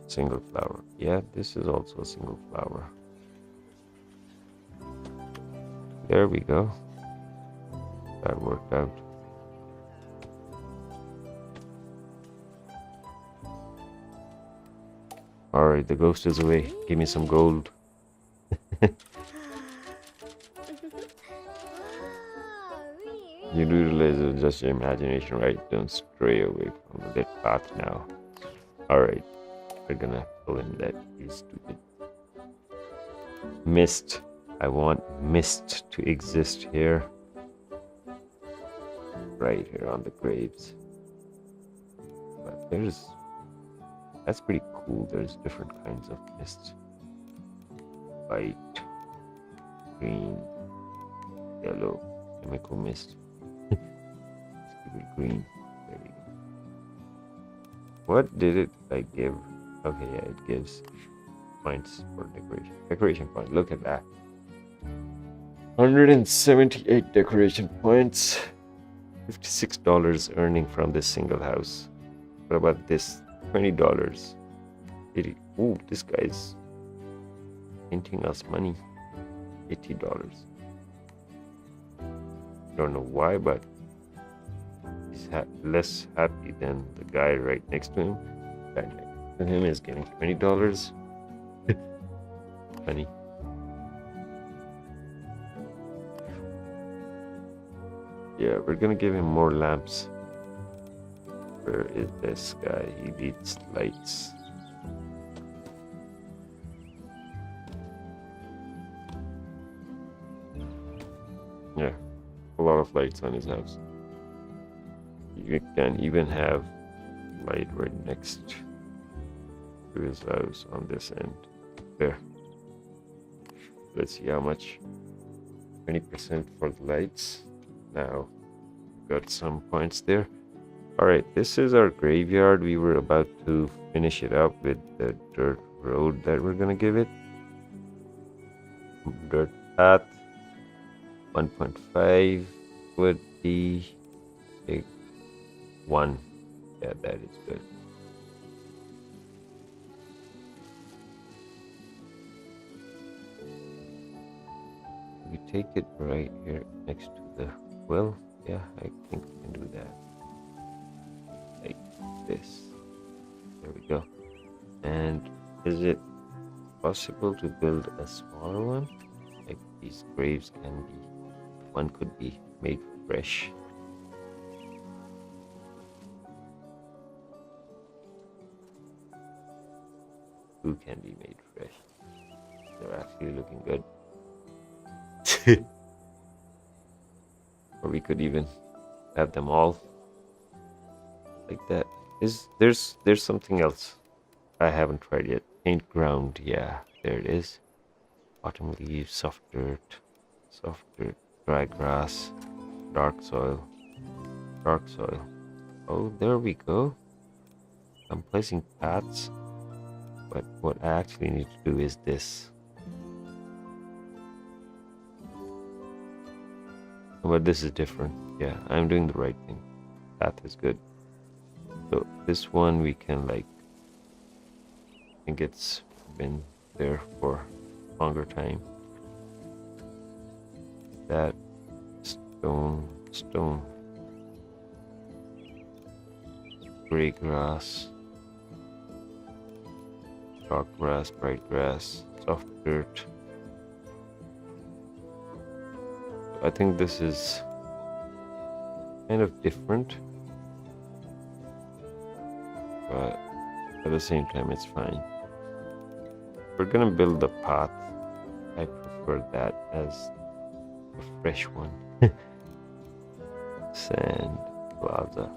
Single flower. Yeah, this is also a single flower. There we go. That worked out. Alright, the ghost is away. Give me some gold. You do realize it's just your imagination, right? Don't stray away from the dead path now. Alright, we're gonna go in that. He's stupid. Mist. I want mist to exist here. right here on the graves. But that's pretty cool. There's different kinds of mists. White, green, yellow, chemical mist. Let's give it green. There we go. What did it like give? Okay, yeah, it gives points for decoration. Decoration point. Look at that. 178 decoration points. $56 earning from this single house. What about this? $20. 80. Ooh, this guy's hinting us money. $80. Don't know why, but he's less happy than the guy right next to him. Guy next to him is getting $20. Funny. Yeah, we're gonna give him more lamps. Where is this guy? He needs lights. Yeah, a lot of lights on his house. You can even have light right next to his house on this end. There. Let's see how much. 20% for the lights. Now, got some points there. Alright, this is our graveyard. We were about to finish it up with the dirt road that we're gonna give it. Dirt path. 1.5 would be a 1. Yeah, that is good. We take it right here next to the well. Yeah, I think we can do that. Like this. There we go. And is it possible to build a smaller one? Like these graves can be, one could be made fresh. Two can be made fresh. They're actually looking good. Or we could even have them all like that. There's something else I haven't tried yet. Paint ground. Yeah, there it is. Autumn leaves, soft dirt, dry grass, dark soil. Oh, there we go. I'm placing paths, but what I actually need to do is this. But this is different. Yeah, I'm doing the right thing. Path is good. So this one we can like, I think it's been there for longer time. That stone, gray grass, dark grass, bright grass, soft dirt. I think this is kind of different, but at the same time it's fine. We're gonna build the path. I prefer that as a fresh one. Sand plaza.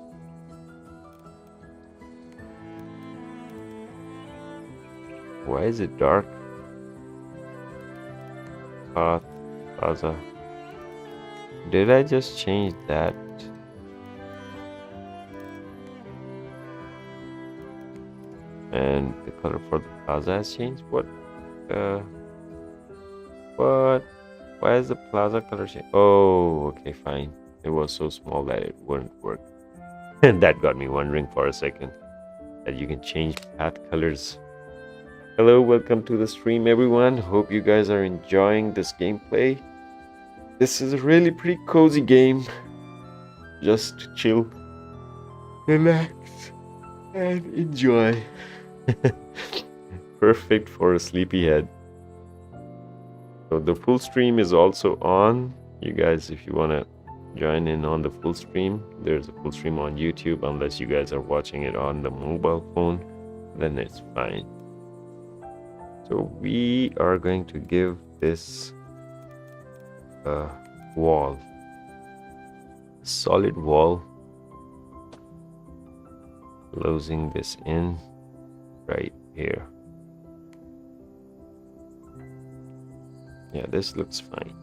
Why is it dark? Path plaza. Did I just change that? And the color for the plaza has changed? What? What? Why is the plaza color changed? Oh, okay, fine. It was so small that it wouldn't work. And that got me wondering for a second that you can change path colors. Hello, welcome to the stream, everyone. Hope you guys are enjoying this gameplay. This is a really pretty cozy game. Just chill, relax, and enjoy. Perfect for a sleepyhead. So the full stream is also on. You guys, if you want to join in on the full stream, there's a full stream on YouTube. Unless you guys are watching it on the mobile phone, then it's fine. So we are going to give this wall. solid wall, closing this in right here. Yeah, this looks fine.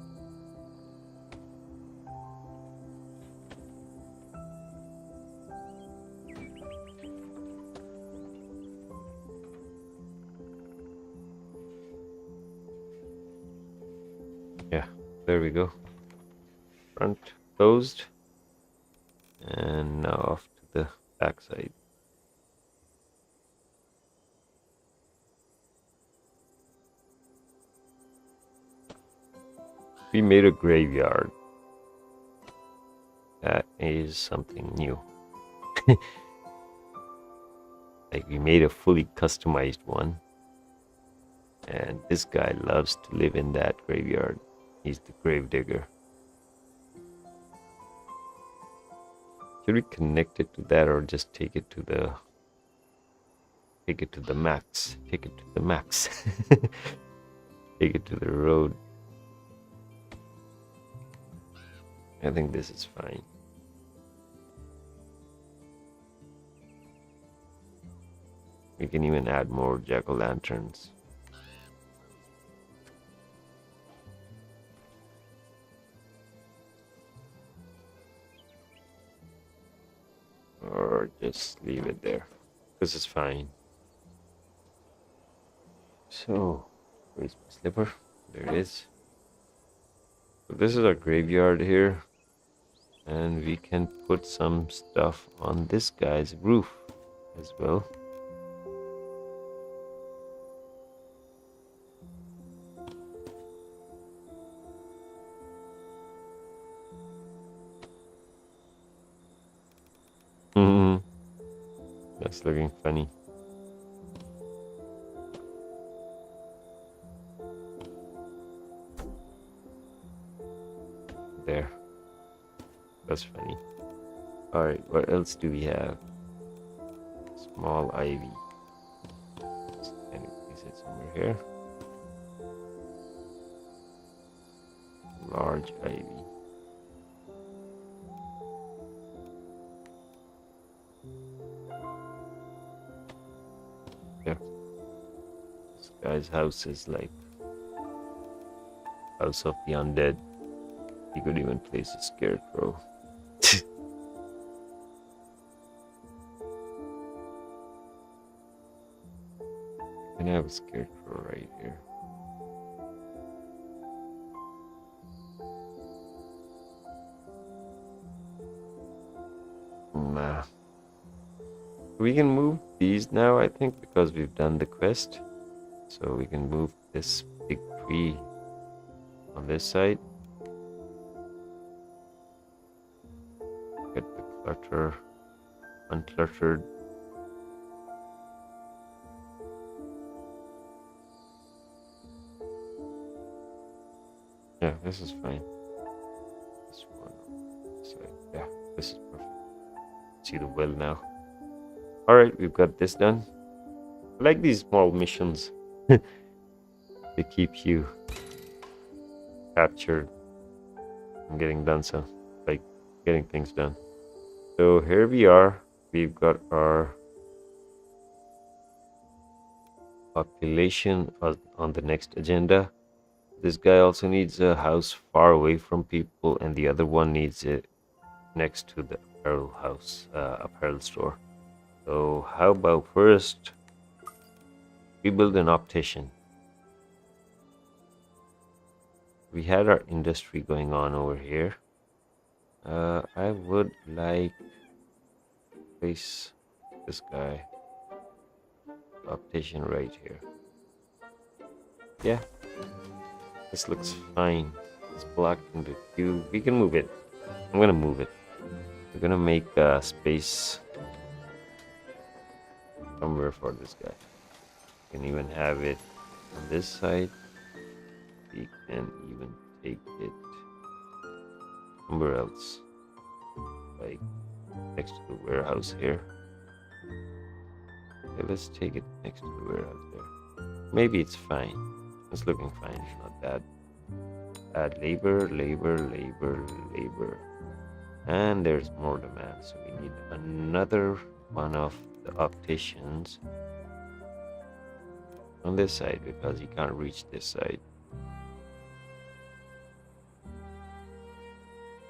Yeah, there we go. Front closed, and now off to the back side. We made a graveyard. That is something new. Like, we made a fully customized one, and this guy loves to live in that graveyard. He's the grave digger. Should we connect it to that, or just take it to the max? Take it to the max. Take it to the road. I think this is fine. We can even add more jack-o'-lanterns. Or just leave it there. This is fine. So, where's my slipper? There it is. So this is our graveyard here. And we can put some stuff on this guy's roof as well. That's looking funny. There. That's funny. Alright, what else do we have? Small ivy. Can you place it somewhere here? Large ivy. Yeah. This guy's house is like House of the Undead. You could even place a scarecrow. And I have a scarecrow right here. Nah. We can move these now, I think, because we've done the quest. So we can move this big tree on this side. Get the clutter uncluttered. Yeah, this is fine. This one. So, yeah, this is perfect. See the well now. Alright, we've got this done. I like these small missions. They keep you captured and getting done, so like getting things done. So here we are. We've got our population on the next agenda. This guy also needs a house far away from people, and the other one needs it next to the apparel house, apparel store. So how about first we build an optician. We had our industry going on over here. I would like to place this guy, optician, right here. Yeah, this looks fine. It's blocked into two. We can move it. I'm gonna move it. We're gonna make space somewhere for this guy. We can even have it on this side. We can even take it somewhere else, like next to the warehouse here. Okay, let's take it next to the warehouse there. Maybe it's fine. It's looking fine. It's not bad. Add labor. And there's more demand, so we need another one of the opticians on this side because you can't reach this side.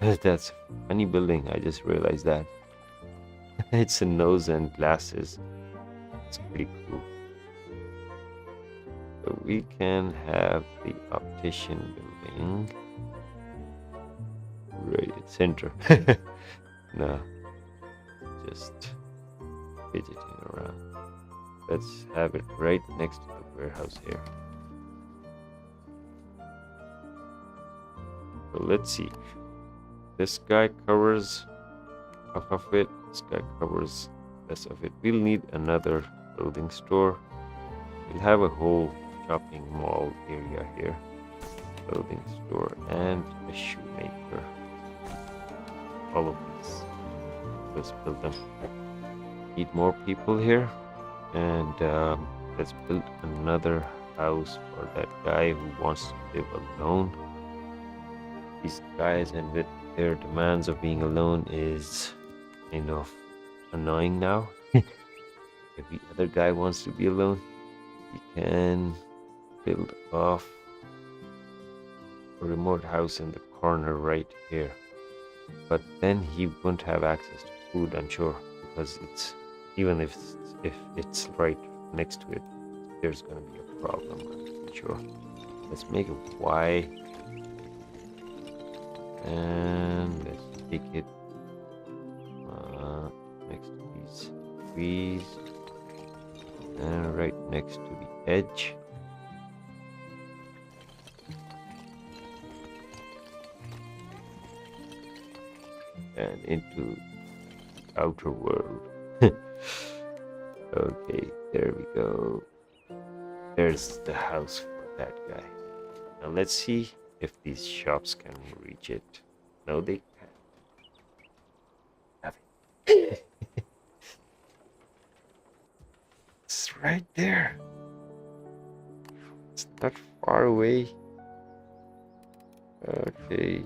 That's a funny building. I just realized that. It's a nose and glasses. It's pretty cool. So we can have the optician building right at center. No, just fidgeting around. Let's have it right next to the warehouse here. So let's see. This guy covers half of it. This guy covers rest of it. We'll need another clothing store. We'll have a whole shopping mall area here. Clothing store and a shoemaker. All of these. Let's build them. Need more people here. And let's build another house for that guy who wants to live alone. These guys, and with their demands of being alone, is kind of annoying now. If the other guy wants to be alone, he can build off a remote house in the corner right here. But then he won't have access to food, I'm sure, because it's even if it's right next to it, there's gonna be a problem, I'm sure. Let's make it Y, and let's take it next to these trees, and right next to the edge. And into the outer world. Okay, there we go. There's the house for that guy. Now let's see if these shops can reach it. No, they can't. It's right there. It's not far away. Okay,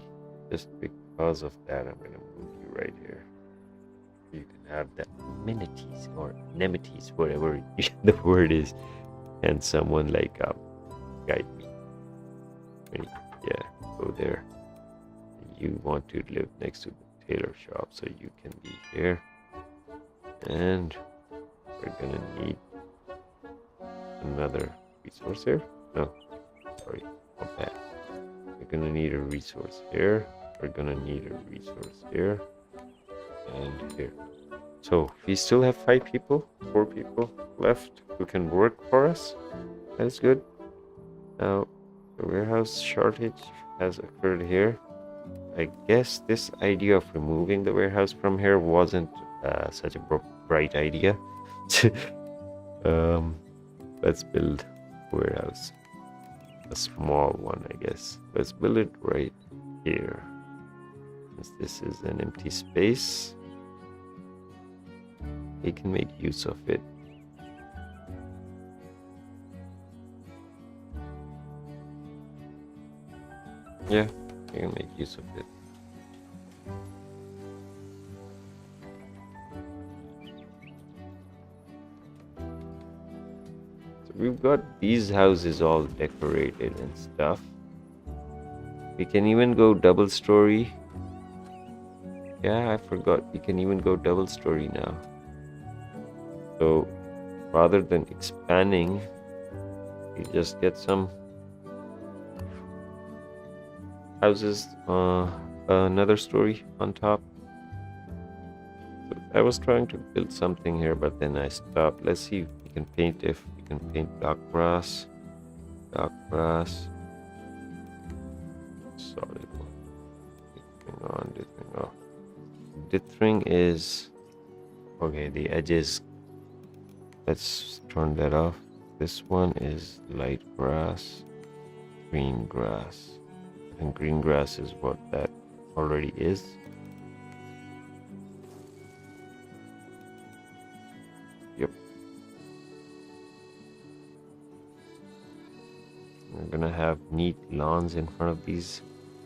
just because of that, I'm gonna move you right here. You can have the amenities or amenities, whatever the word is, and someone like guide me. Ready? Yeah, go there. You want to live next to the tailor shop, so you can be here. And we're gonna need another resource here. No, sorry, not bad. We're gonna need a resource here. We're gonna need a resource here and here. So we still have 4 people left who can work for us. That's good. Now the warehouse shortage has occurred here. I guess this idea of removing the warehouse from here wasn't such a bright idea. Let's build a warehouse, a small one, I guess. Let's build it right here. Since this is an empty space, we can make use of it. Yeah, we can make use of it. So we've got these houses all decorated and stuff. We can even go double story. Yeah, I forgot. We can even go double story now. So rather than expanding, we just get some houses, another story on top. So I was trying to build something here, but then I stopped. Let's see if we can paint. If we can paint dark brass, solid one. Dithering on. Dithering is okay. The edges. Let's turn that off. This one is light grass, green grass. And green grass is what that already is. Yep. We're gonna have neat lawns in front of these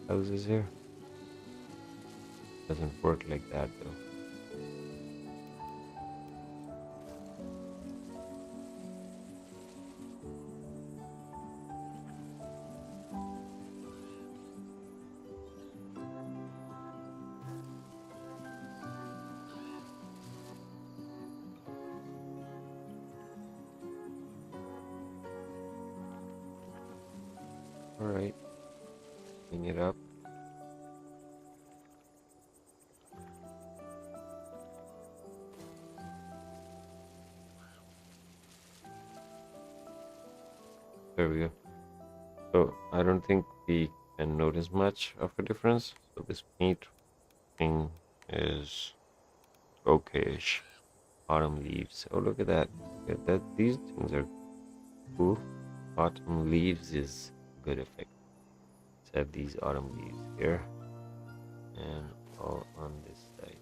houses here. Doesn't work like that though. All right, bring it up. There we go. So I don't think we can notice much of a difference. So this paint thing is okay-ish. Autumn leaves. Oh, look at that. Look at that. These things are cool. Autumn leaves is good effect. Let's have these autumn leaves here and all on this side.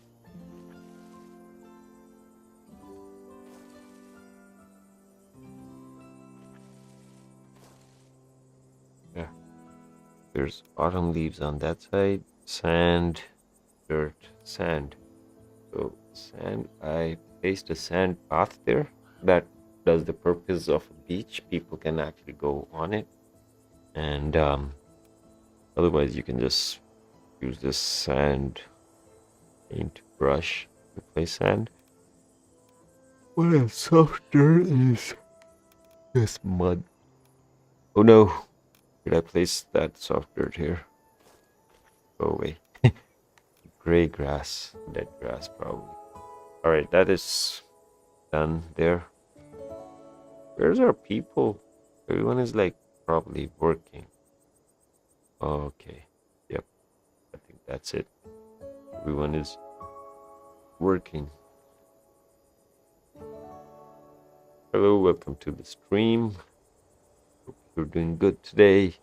Yeah, there's autumn leaves on that side. Sand, dirt, sand. So sand, I placed a sand path there that does the purpose of a beach. People can actually go on it, and otherwise you can just use this sand paint brush to place sand. What a soft dirt is this mud. Oh no, did I place that soft dirt here? Go away. Gray grass, dead grass probably. Alright, that is done there. Where's our people? Everyone is like probably working. Okay, yep, I think that's it. Everyone is working. Hello, welcome to the stream. Hope you're doing good today.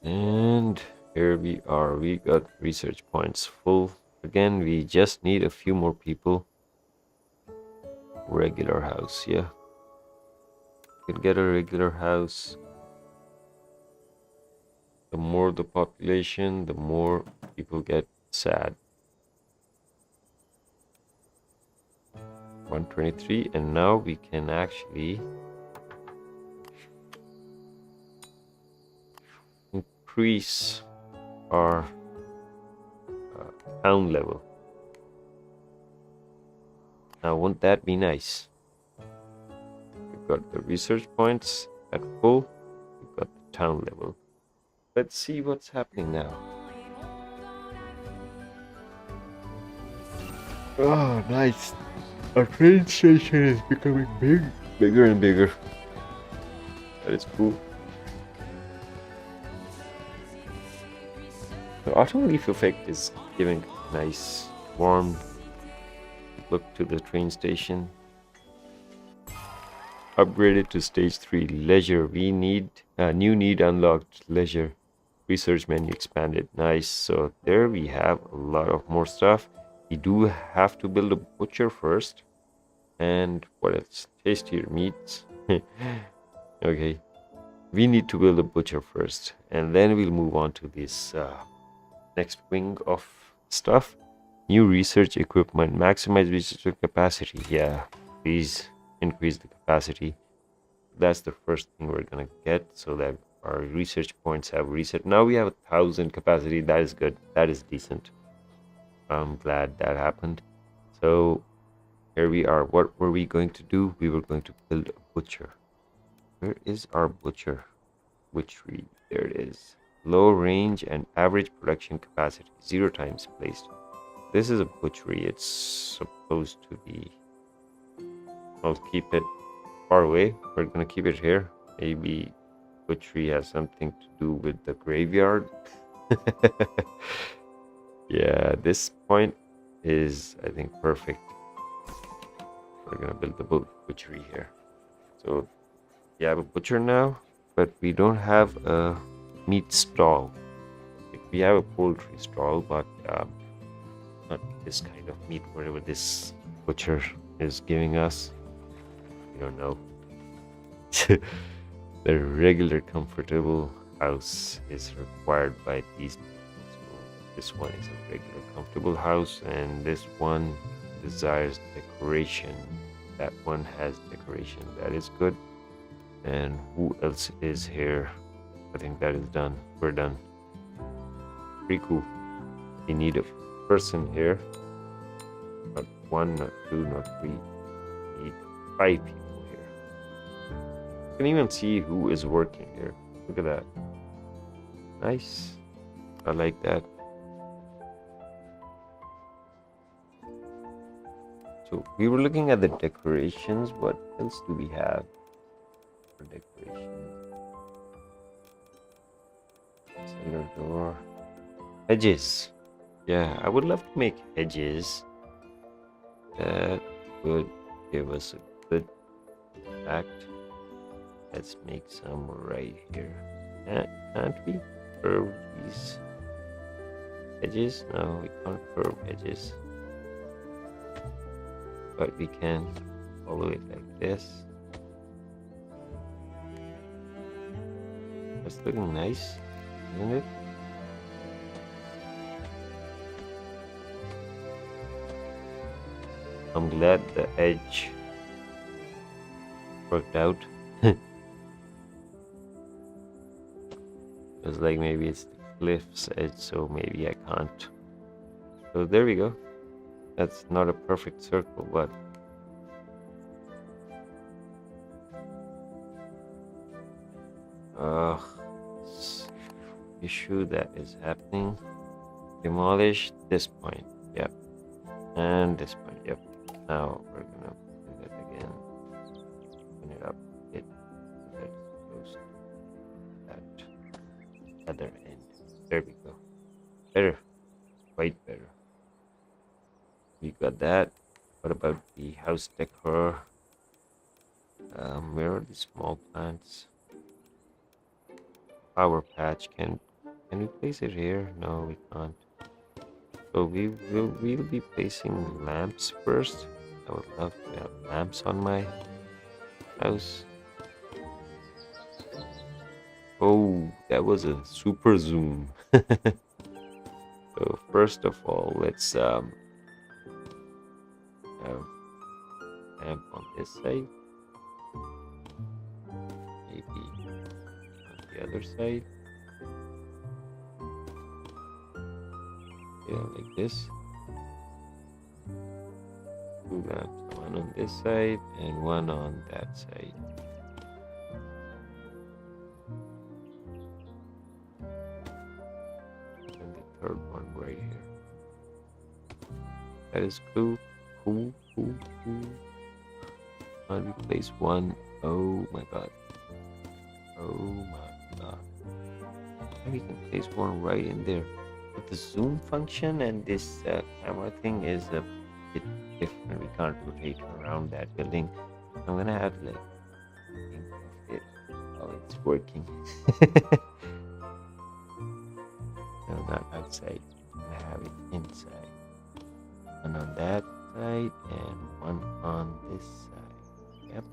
And here we are. We got research points full. Again, we just need a few more people. Regular house, yeah. We can get a regular house. The more the population, the more people get sad. 123, and now we can actually increase our town level. Now, won't that be nice? We've got the research points at full. We've got the town level. Let's see what's happening now. Oh, nice. Our train station is becoming bigger and bigger. That is cool. The autumn leaf effect is giving nice, warm look to the train station. Upgraded to stage 3 leisure. We need new need unlocked leisure. Research menu expanded. Nice. So there we have a lot of more stuff. We do have to build a butcher first. And what else? Tastier meats. Okay. We need to build a butcher first. And then we'll move on to this next wing of stuff. New research equipment. Maximize research capacity. Yeah. Please increase the capacity. That's the first thing we're gonna get so that our research points have reset. Now we have 1,000 capacity. That is good. That is decent. I'm glad that happened. So here we are. What were we going to do? We were going to build a butcher. Where is our butcher? Witchery. There it is. Low range and average production capacity. 0 times placed. This is a butchery. It's supposed to be. I'll keep it far away. We're gonna keep it here. Maybe butchery has something to do with the graveyard. Yeah, this point is, I think, perfect. We're gonna build the butchery here. So we have a butcher now, but we don't have a meat stall. We have a poultry stall, but not this kind of meat. Whatever this butcher is giving us, we don't know. The regular comfortable house is required by these people. So this one is a regular comfortable house, and this one desires decoration. That one has decoration. That is good. And who else is here? I think that is done. We're done. Pretty cool. We need a person here. Not one, not two, not three. We need 5 people here. You can even see who is working here. Look at that. Nice. I like that. So we were looking at the decorations. What else do we have for decorations? Cellar door. Hedges. Yeah, I would love to make hedges. That would give us a good effect. Let's make some right here. Can't we curve these edges? No, we can't curve edges. But we can follow it like this. That's looking nice, isn't it? I'm glad the edge worked out. It's like maybe it's the cliff's edge, so maybe I can't. So there we go. That's not a perfect circle, but this issue that is happening. Demolish this point. Yep. And this point. Yep. Now we're gonna do that again. Open it up a bit so that it's close to that other end. There we go. Better. Quite better. We got that. What about the house decor? Where are the small plants? Flower patch. Can we place it here? No, we can't. So we'll be placing lamps first. I would love to have lamps on my house. Oh, that was a super zoom. So first of all, let's have lamp on this side. Maybe on the other side. Yeah, like this. 2 lamps, one on this side and one on that side. And the third one right here. That is cool. Cool. And we place one. Oh my god. And we can place one right in there. But the zoom function and this camera thing is a bit different. We can't rotate around that building. I'm gonna have to like think of it how it's working. No, not outside. I'm gonna have it inside. One on that side and one on this side. Yep.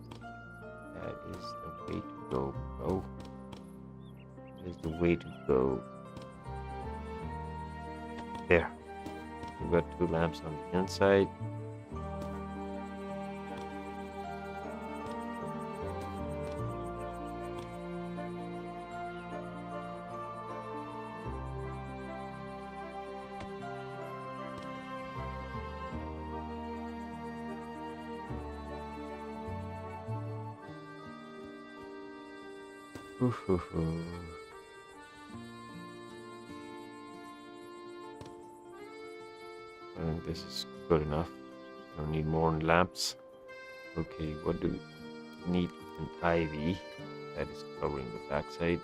That is the way to go, bro. That is the way to go. There. We've got 2 lamps on the inside. And this is good enough. Don't need more lamps. Okay, what do we need? An ivy that is covering the backside.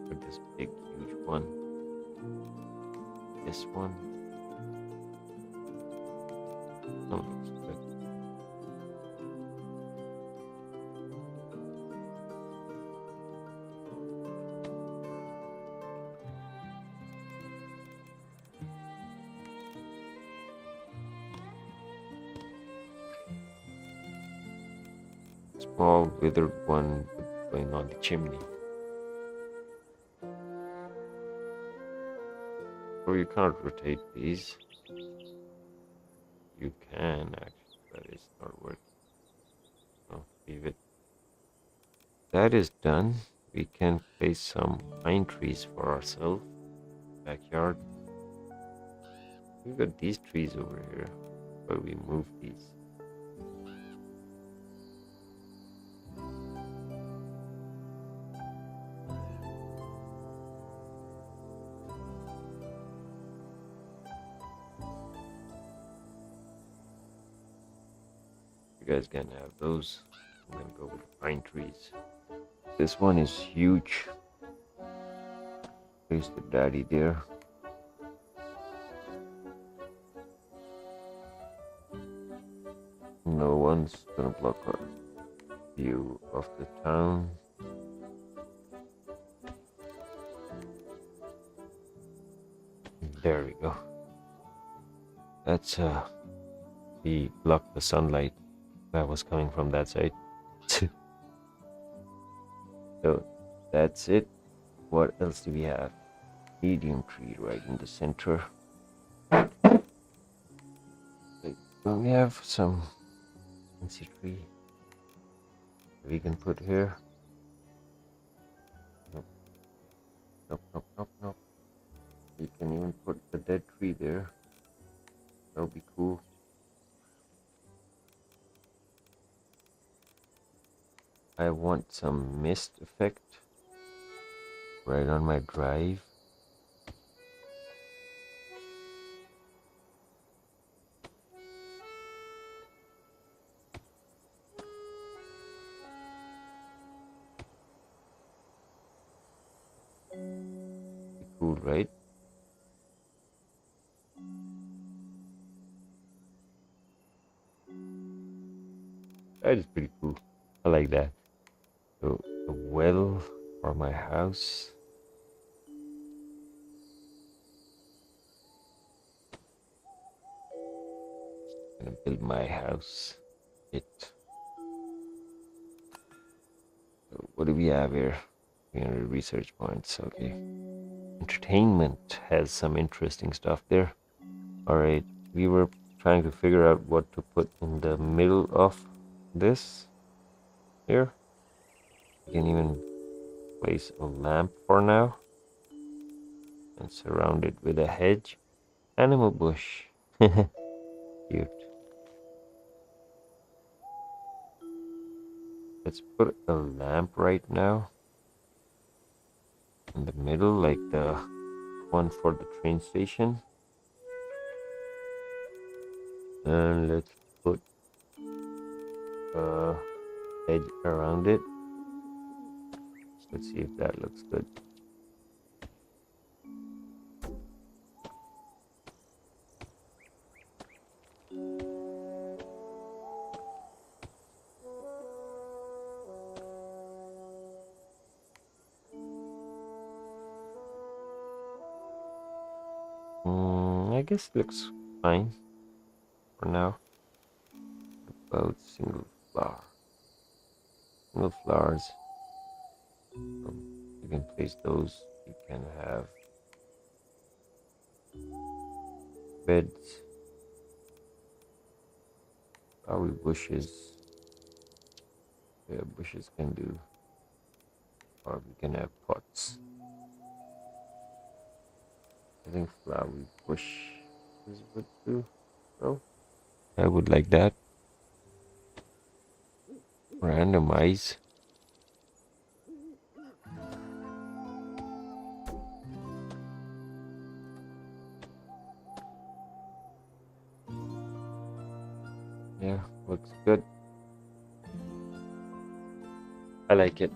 Put this big, huge one. This one. Oh, looks good. Small withered one going on the chimney. Or you can't rotate these. You can actually, but it's not working. No, leave it. That is done. We can place some pine trees for ourselves. Backyard. We've got these trees over here, but we move these. You guys can have those. I'm gonna go with the pine trees. This one is huge. Place the daddy there. No one's gonna block our view of the town. There we go. That's we blocked the sunlight that was coming from that side. So that's it. What else do we have? Medium tree right in the center. We have some fancy tree we can put here. Nope. Nope, nope, nope, nope. You can even put the dead tree there. That would be cool. I want some mist effect right on my drive. Cool, right? That is pretty cool. I like that. So a well for my house. I'm gonna build my house. So what do we have here? 300 research points. Okay. Entertainment has some interesting stuff there. Alright, we were trying to figure out what to put in the middle of this here. You can even place a lamp for now and surround it with a hedge. Animal bush. Cute. Let's put a lamp right now in the middle, like the one for the train station. And let's put a edge around it. Let's see if that looks good. I guess it looks fine for now. About single flower. Single flowers. You can place those. You can have beds. Probably bushes. Yeah, bushes can do. Or we can have pots. I think flower bush is good too. No? I would like that. Randomize. Yeah, looks good. I like it.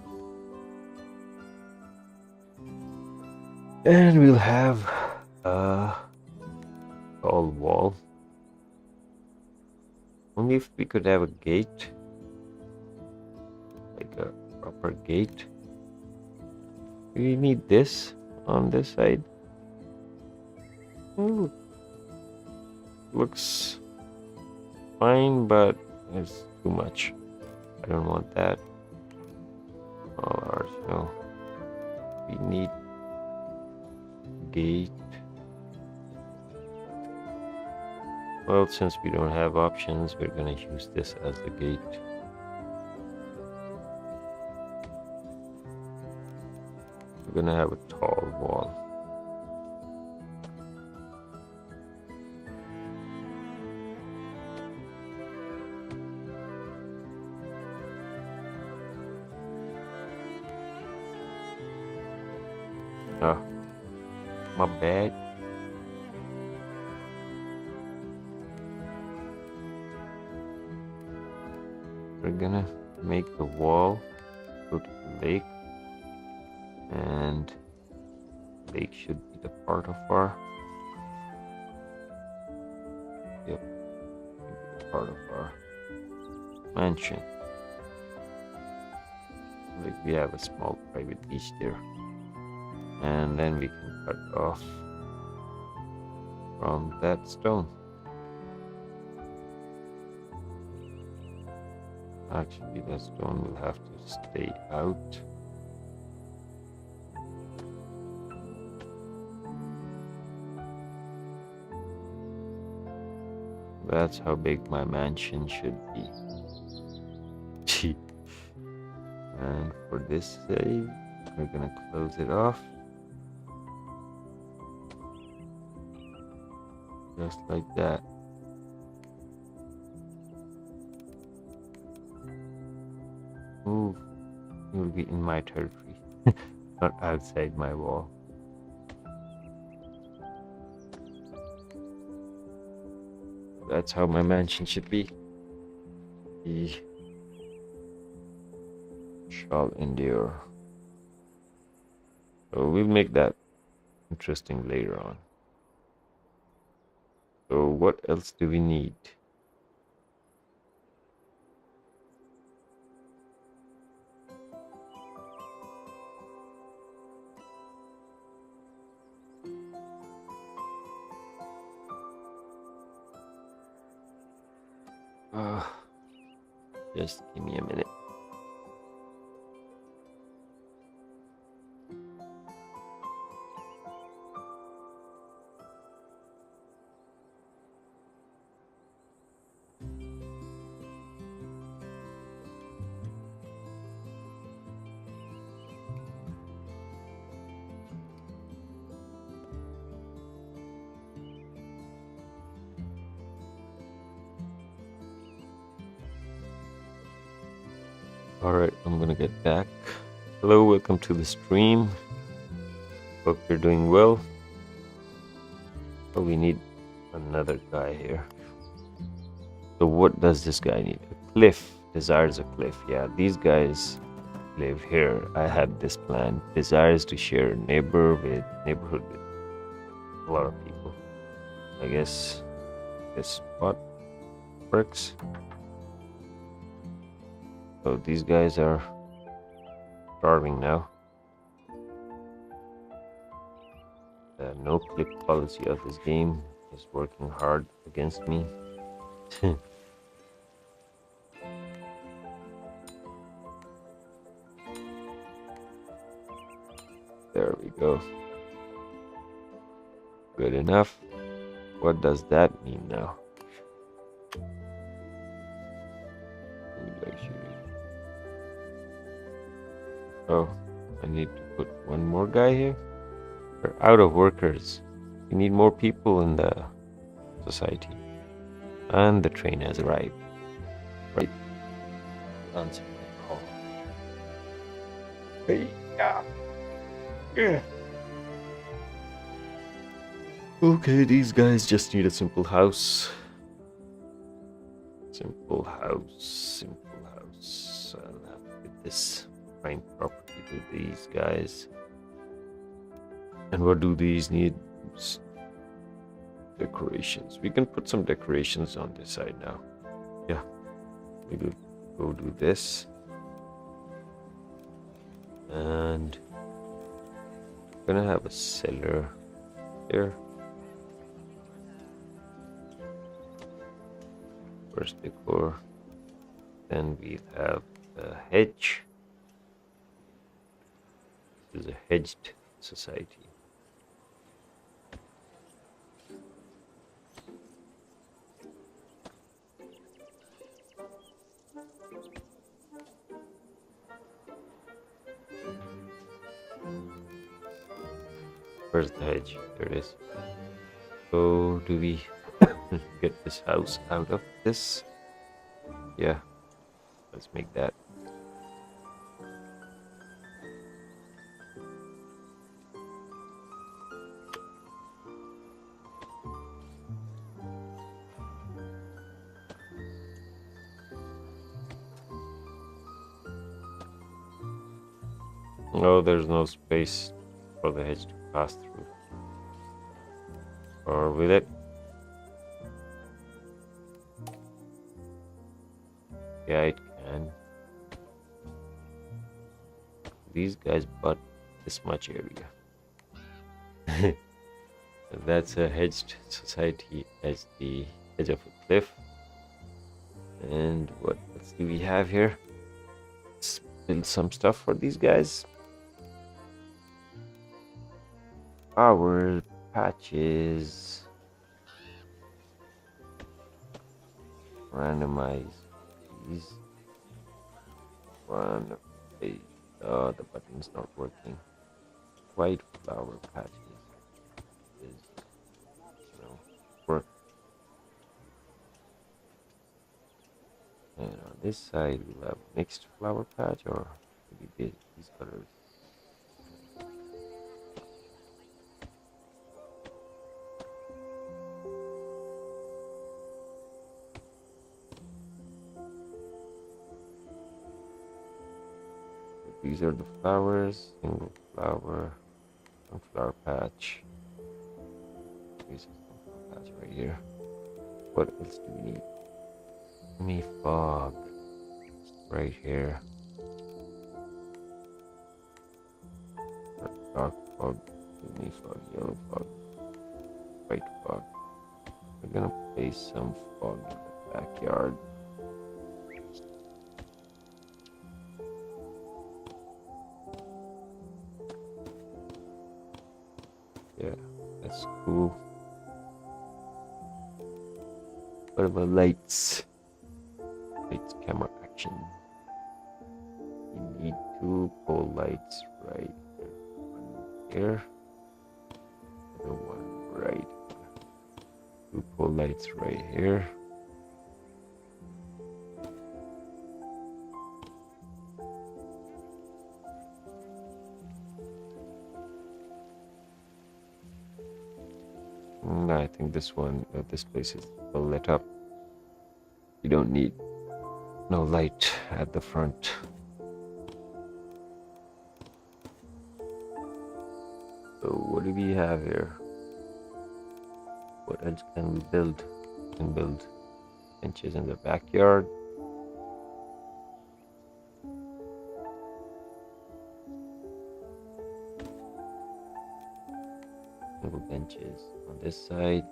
And we'll have a tall wall. Only if we could have a gate. Like a proper gate. We need this on this side. Ooh. Looks fine, but it's too much. I don't want that. All ours, no. We need gate. Well, since we don't have options, we're gonna use this as the gate. We're gonna have a tall wall. Oh, my bad. We're gonna make the wall go to the lake, and lake should be the part of our part of our mansion. Like we have a small private beach there, and then we can cut off from that stone. Actually, that stone will have to stay out. That's how big my mansion should be. And for this side, we're gonna close it off. Just like that. Ooh, you'll be in my territory, not outside my wall. That's how my mansion should be. He shall endure. So we'll make that interesting later on. So what else do we need? Just give me a minute. Alright, I'm gonna get back. Hello, welcome to the stream. Hope you're doing well. Oh, we need another guy here. So what does this guy need? A cliff. Desires a cliff. Yeah, these guys live here. I have this plan. Desires to share a neighborhood with a lot of people. I guess this spot works. So these guys are starving now. The no clip policy of this game is working hard against me. There we go. Good enough. What does that mean now? Oh, I need to put one more guy here. We're out of workers. We need more people in the society. And the train has arrived. Right. Answer my call. Hey, yeah. Okay, these guys just need a simple house. Simple house. I'll have to get this prime property to these guys. And what do these need? Decorations. We can put some decorations on this side now. Yeah, we will go do this. And I'm gonna have a cellar here. First decor. Then we have a hedge. This is a hedged society. Where's the hedge? There it is. So do we get this house out of this? Yeah, let's make that. Oh, there's no space for the hedge to pass through. Or will it? Yeah, it can. These guys butt this much area. That's a hedged society as the edge of a cliff. And what else do we have here? Let's build some stuff for these guys. Our patches. Randomize these. One. Oh, the button's not working. White flower patches is work. And on this side we'll have mixed flower patch, or maybe these colors. These are the flowers, single flower, sunflower patch. Here's a sunflower patch right here. What else do we need? Me fog right here. Dark fog, me fog, yellow fog, white fog. We're gonna place some fog in the backyard. Yeah, that's cool. What about lights? Lights, camera, action. You need 2 pole lights right here. One here. The one right here. 2 pole lights right here. I think this place is well lit up. You don't need no light at the front. So what do we have here? What else can we build? We can build benches in the backyard. Little benches on this side.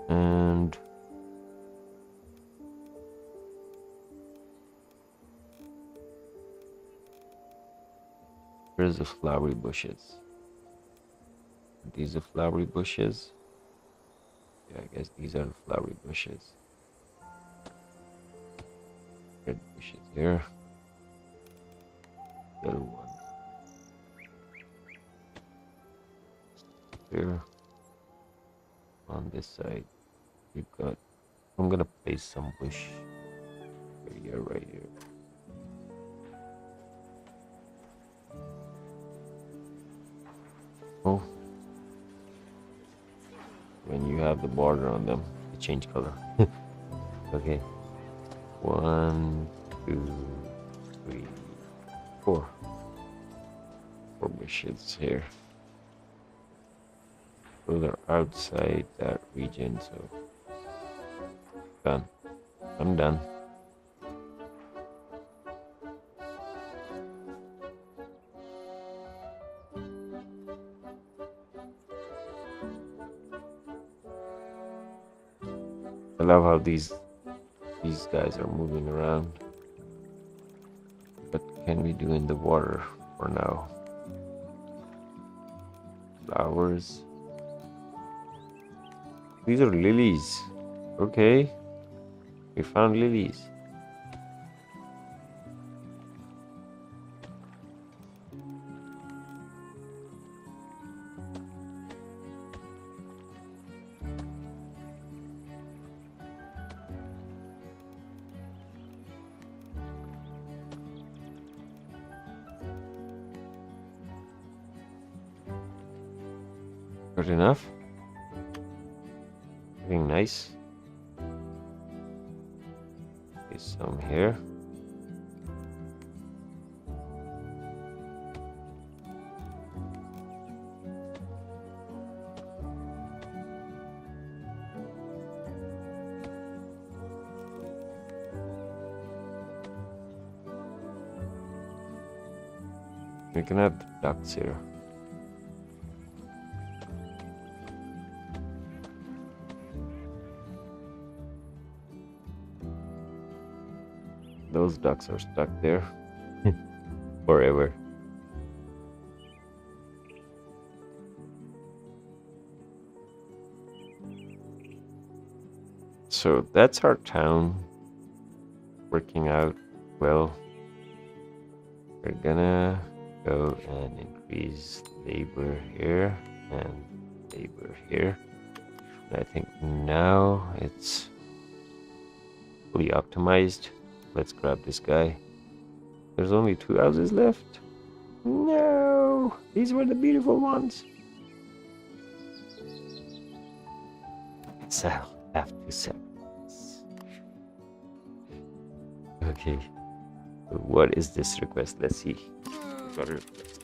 And here's the flowery bushes. These are flowery bushes. Yeah, I guess these are the flowery bushes. Red bushes here. Yellow one here. On this side, you've got. I'm gonna place some bush right here, right here. Oh, when you have the border on them, they change color. Okay, 1, 2, 3, 4. 4 bushes here. Those are outside that region, so done. I'm done. I love how these guys are moving around. What can we do in the water for now? Flowers. These are lilies. Okay. We found lilies. Good enough. Looking nice. There's some here. We can have the ducks here. Those ducks are stuck there forever. So that's our town working out well. We're gonna go and increase labor here and labor here. And I think now it's fully optimized. Let's grab this guy. There's only 2 houses left. No, these were the beautiful ones. So have to sell this. Okay. What is this request? Let's see. Got a request.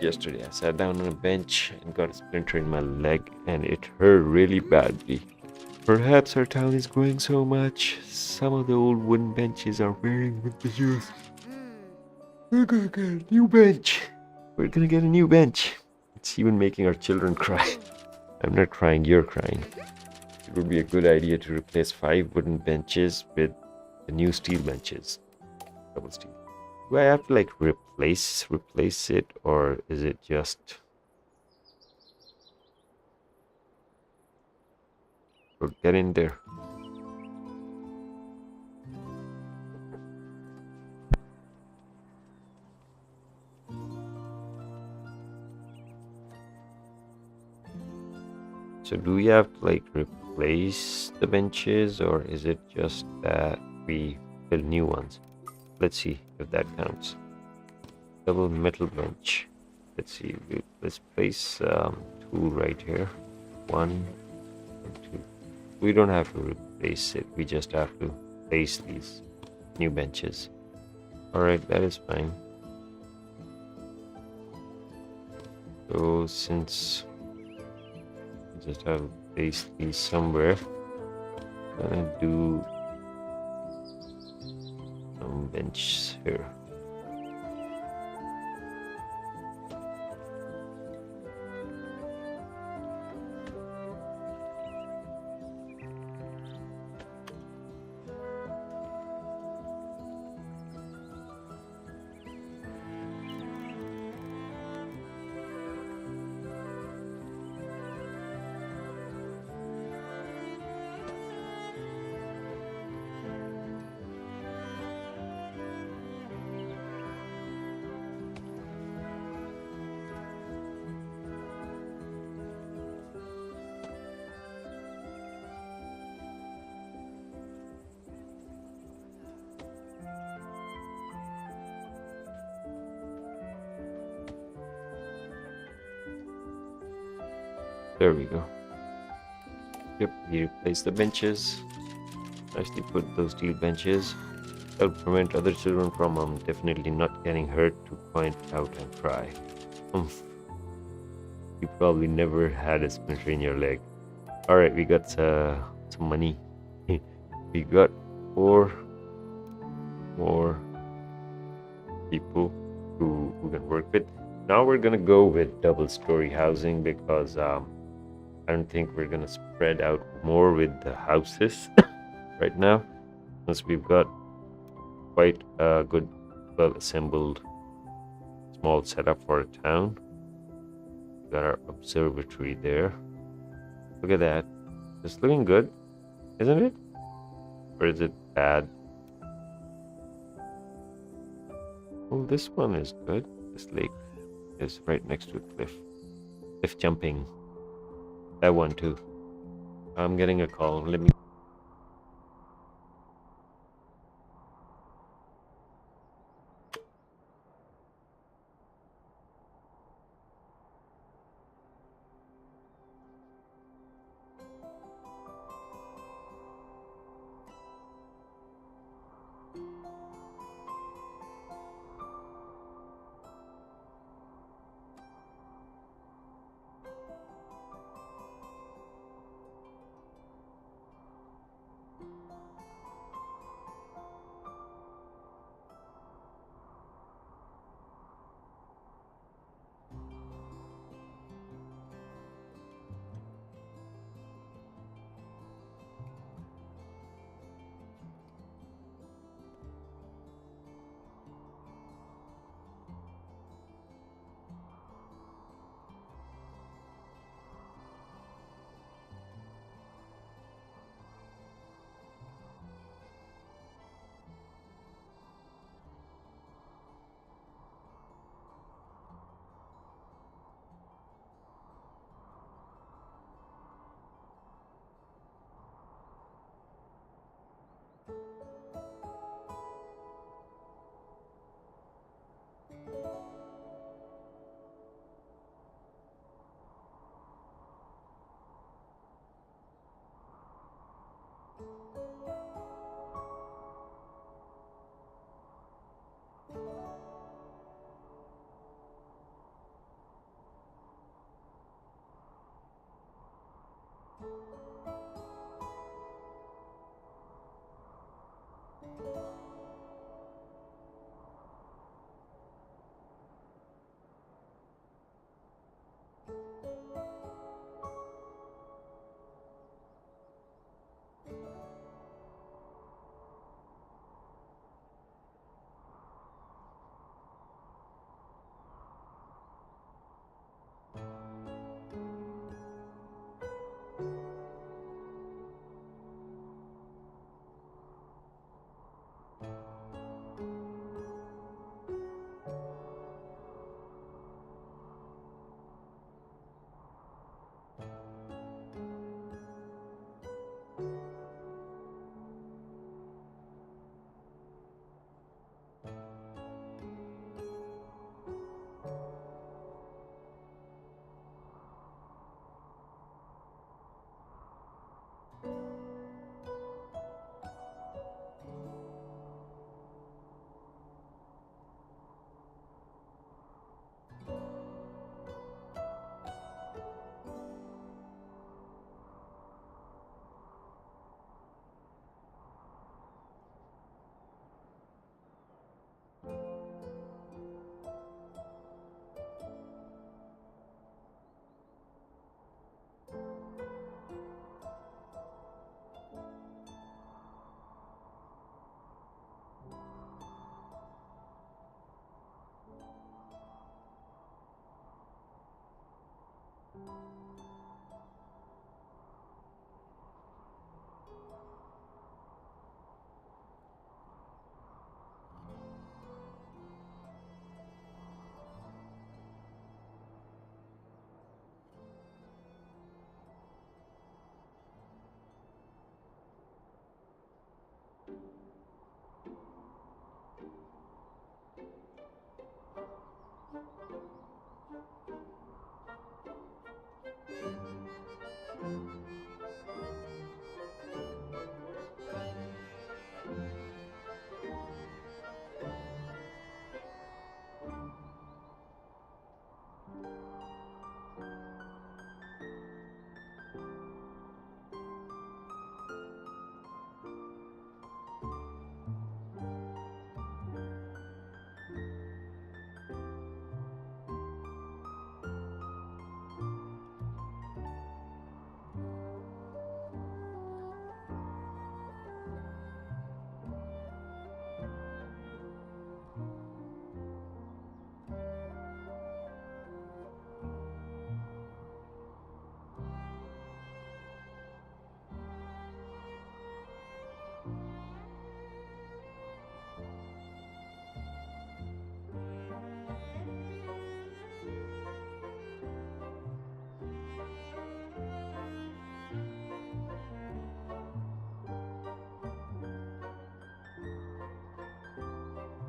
Yesterday I sat down on a bench and got a splinter in my leg and it hurt really badly. Perhaps our town is growing so much, some of the old wooden benches are wearing with the youth. We're gonna get a new bench. We're gonna get a new bench. It's even making our children cry. I'm not crying, you're crying. It would be a good idea to replace 5 wooden benches with the new steel benches. Double steel. Do I have to like replace it, or is it just... We'll get in there. So do we have to like replace the benches, or is it just that we build new ones? Let's see if that counts. Double metal bench. Let's see. Let's place 2 right here. 1 and 2. We don't have to replace it. We just have to place these new benches. Alright, that is fine. So since we just have to place these somewhere, I'm gonna do some benches here. There we go. Yep, we replace the benches. Nicely put those steel benches. That'll prevent other children from definitely not getting hurt to point out and cry. You probably never had a splinter in your leg. Alright, we got some money. We got 4 more people who can work with. Now we're gonna go with double story housing because I don't think we're gonna spread out more with the houses right now, since we've got quite a good, well assembled small setup for a town. Got our observatory there. Look at that. It's looking good, isn't it? Or is it bad? Well, this one is good. This lake is right next to a cliff. Cliff jumping. That one too. I'm getting a call. Let me.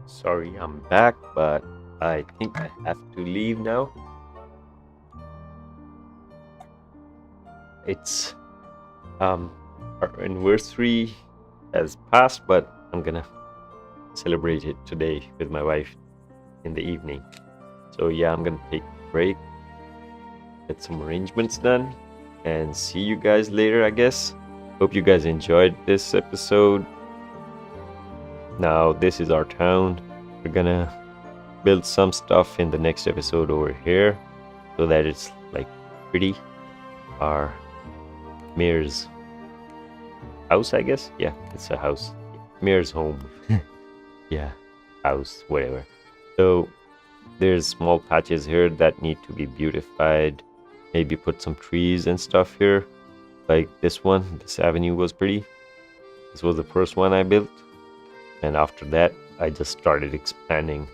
Sorry, I'm back, but I think I have to leave now. It's our anniversary has passed, but I'm gonna celebrate it today with my wife in the evening. So yeah, I'm gonna take a break, get some arrangements done, and see you guys later, I guess. Hope you guys enjoyed this episode. Now this is our town. We're gonna build some stuff in the next episode over here so that it's like pretty. Our mayor's house, I guess. Yeah, it's a house. Mayor's home. Yeah, house, whatever. So there's small patches here that need to be beautified. Maybe put some trees and stuff here. Like this one, this avenue was pretty. This was the first one I built. And after that, I just started expanding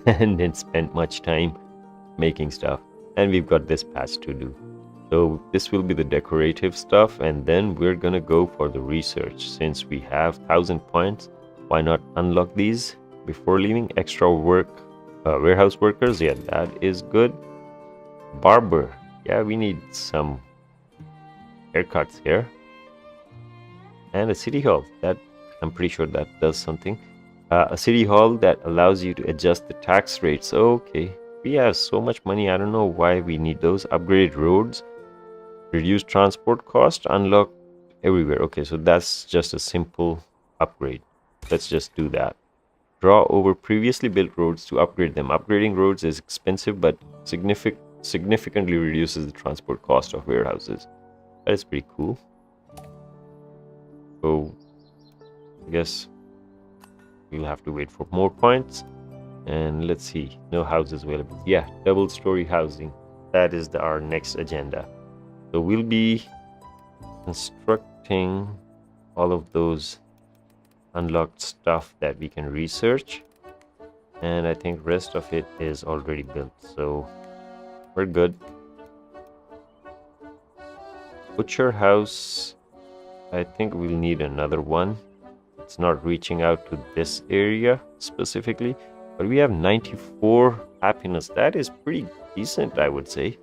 and didn't spend much time making stuff. And we've got this patch to do. So this will be the decorative stuff, and then we're gonna go for the research. Since we have 1,000 points, why not unlock these before leaving? Extra work, warehouse workers, yeah, that is good. Barber, yeah, we need some haircuts here. And a city hall, that I'm pretty sure that does something. A city hall that allows you to adjust the tax rates. Okay, we have so much money, I don't know why we need those. Upgraded roads, reduce transport cost, unlock everywhere. Okay, so that's just a simple upgrade. Let's just do that. Draw over previously built roads to upgrade them. Upgrading roads is expensive, but significantly reduces the transport cost of warehouses. That is pretty cool. So I guess we'll have to wait for more points. And let's see, no houses available. Yeah, double story housing. That is our next agenda. So we'll be constructing all of those unlocked stuff that we can research. And I think rest of it is already built. So we're good. Butcher house, I think we'll need another one. It's not reaching out to this area specifically. But we have 94 happiness. That is pretty decent, I would say.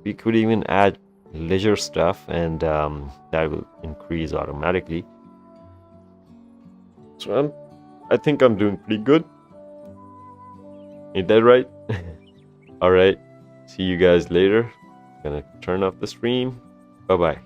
We could even add leisure stuff, and that will increase automatically. So I think I'm doing pretty good. Ain't that right? All right. See you guys later. Gonna turn off the stream. Bye-bye.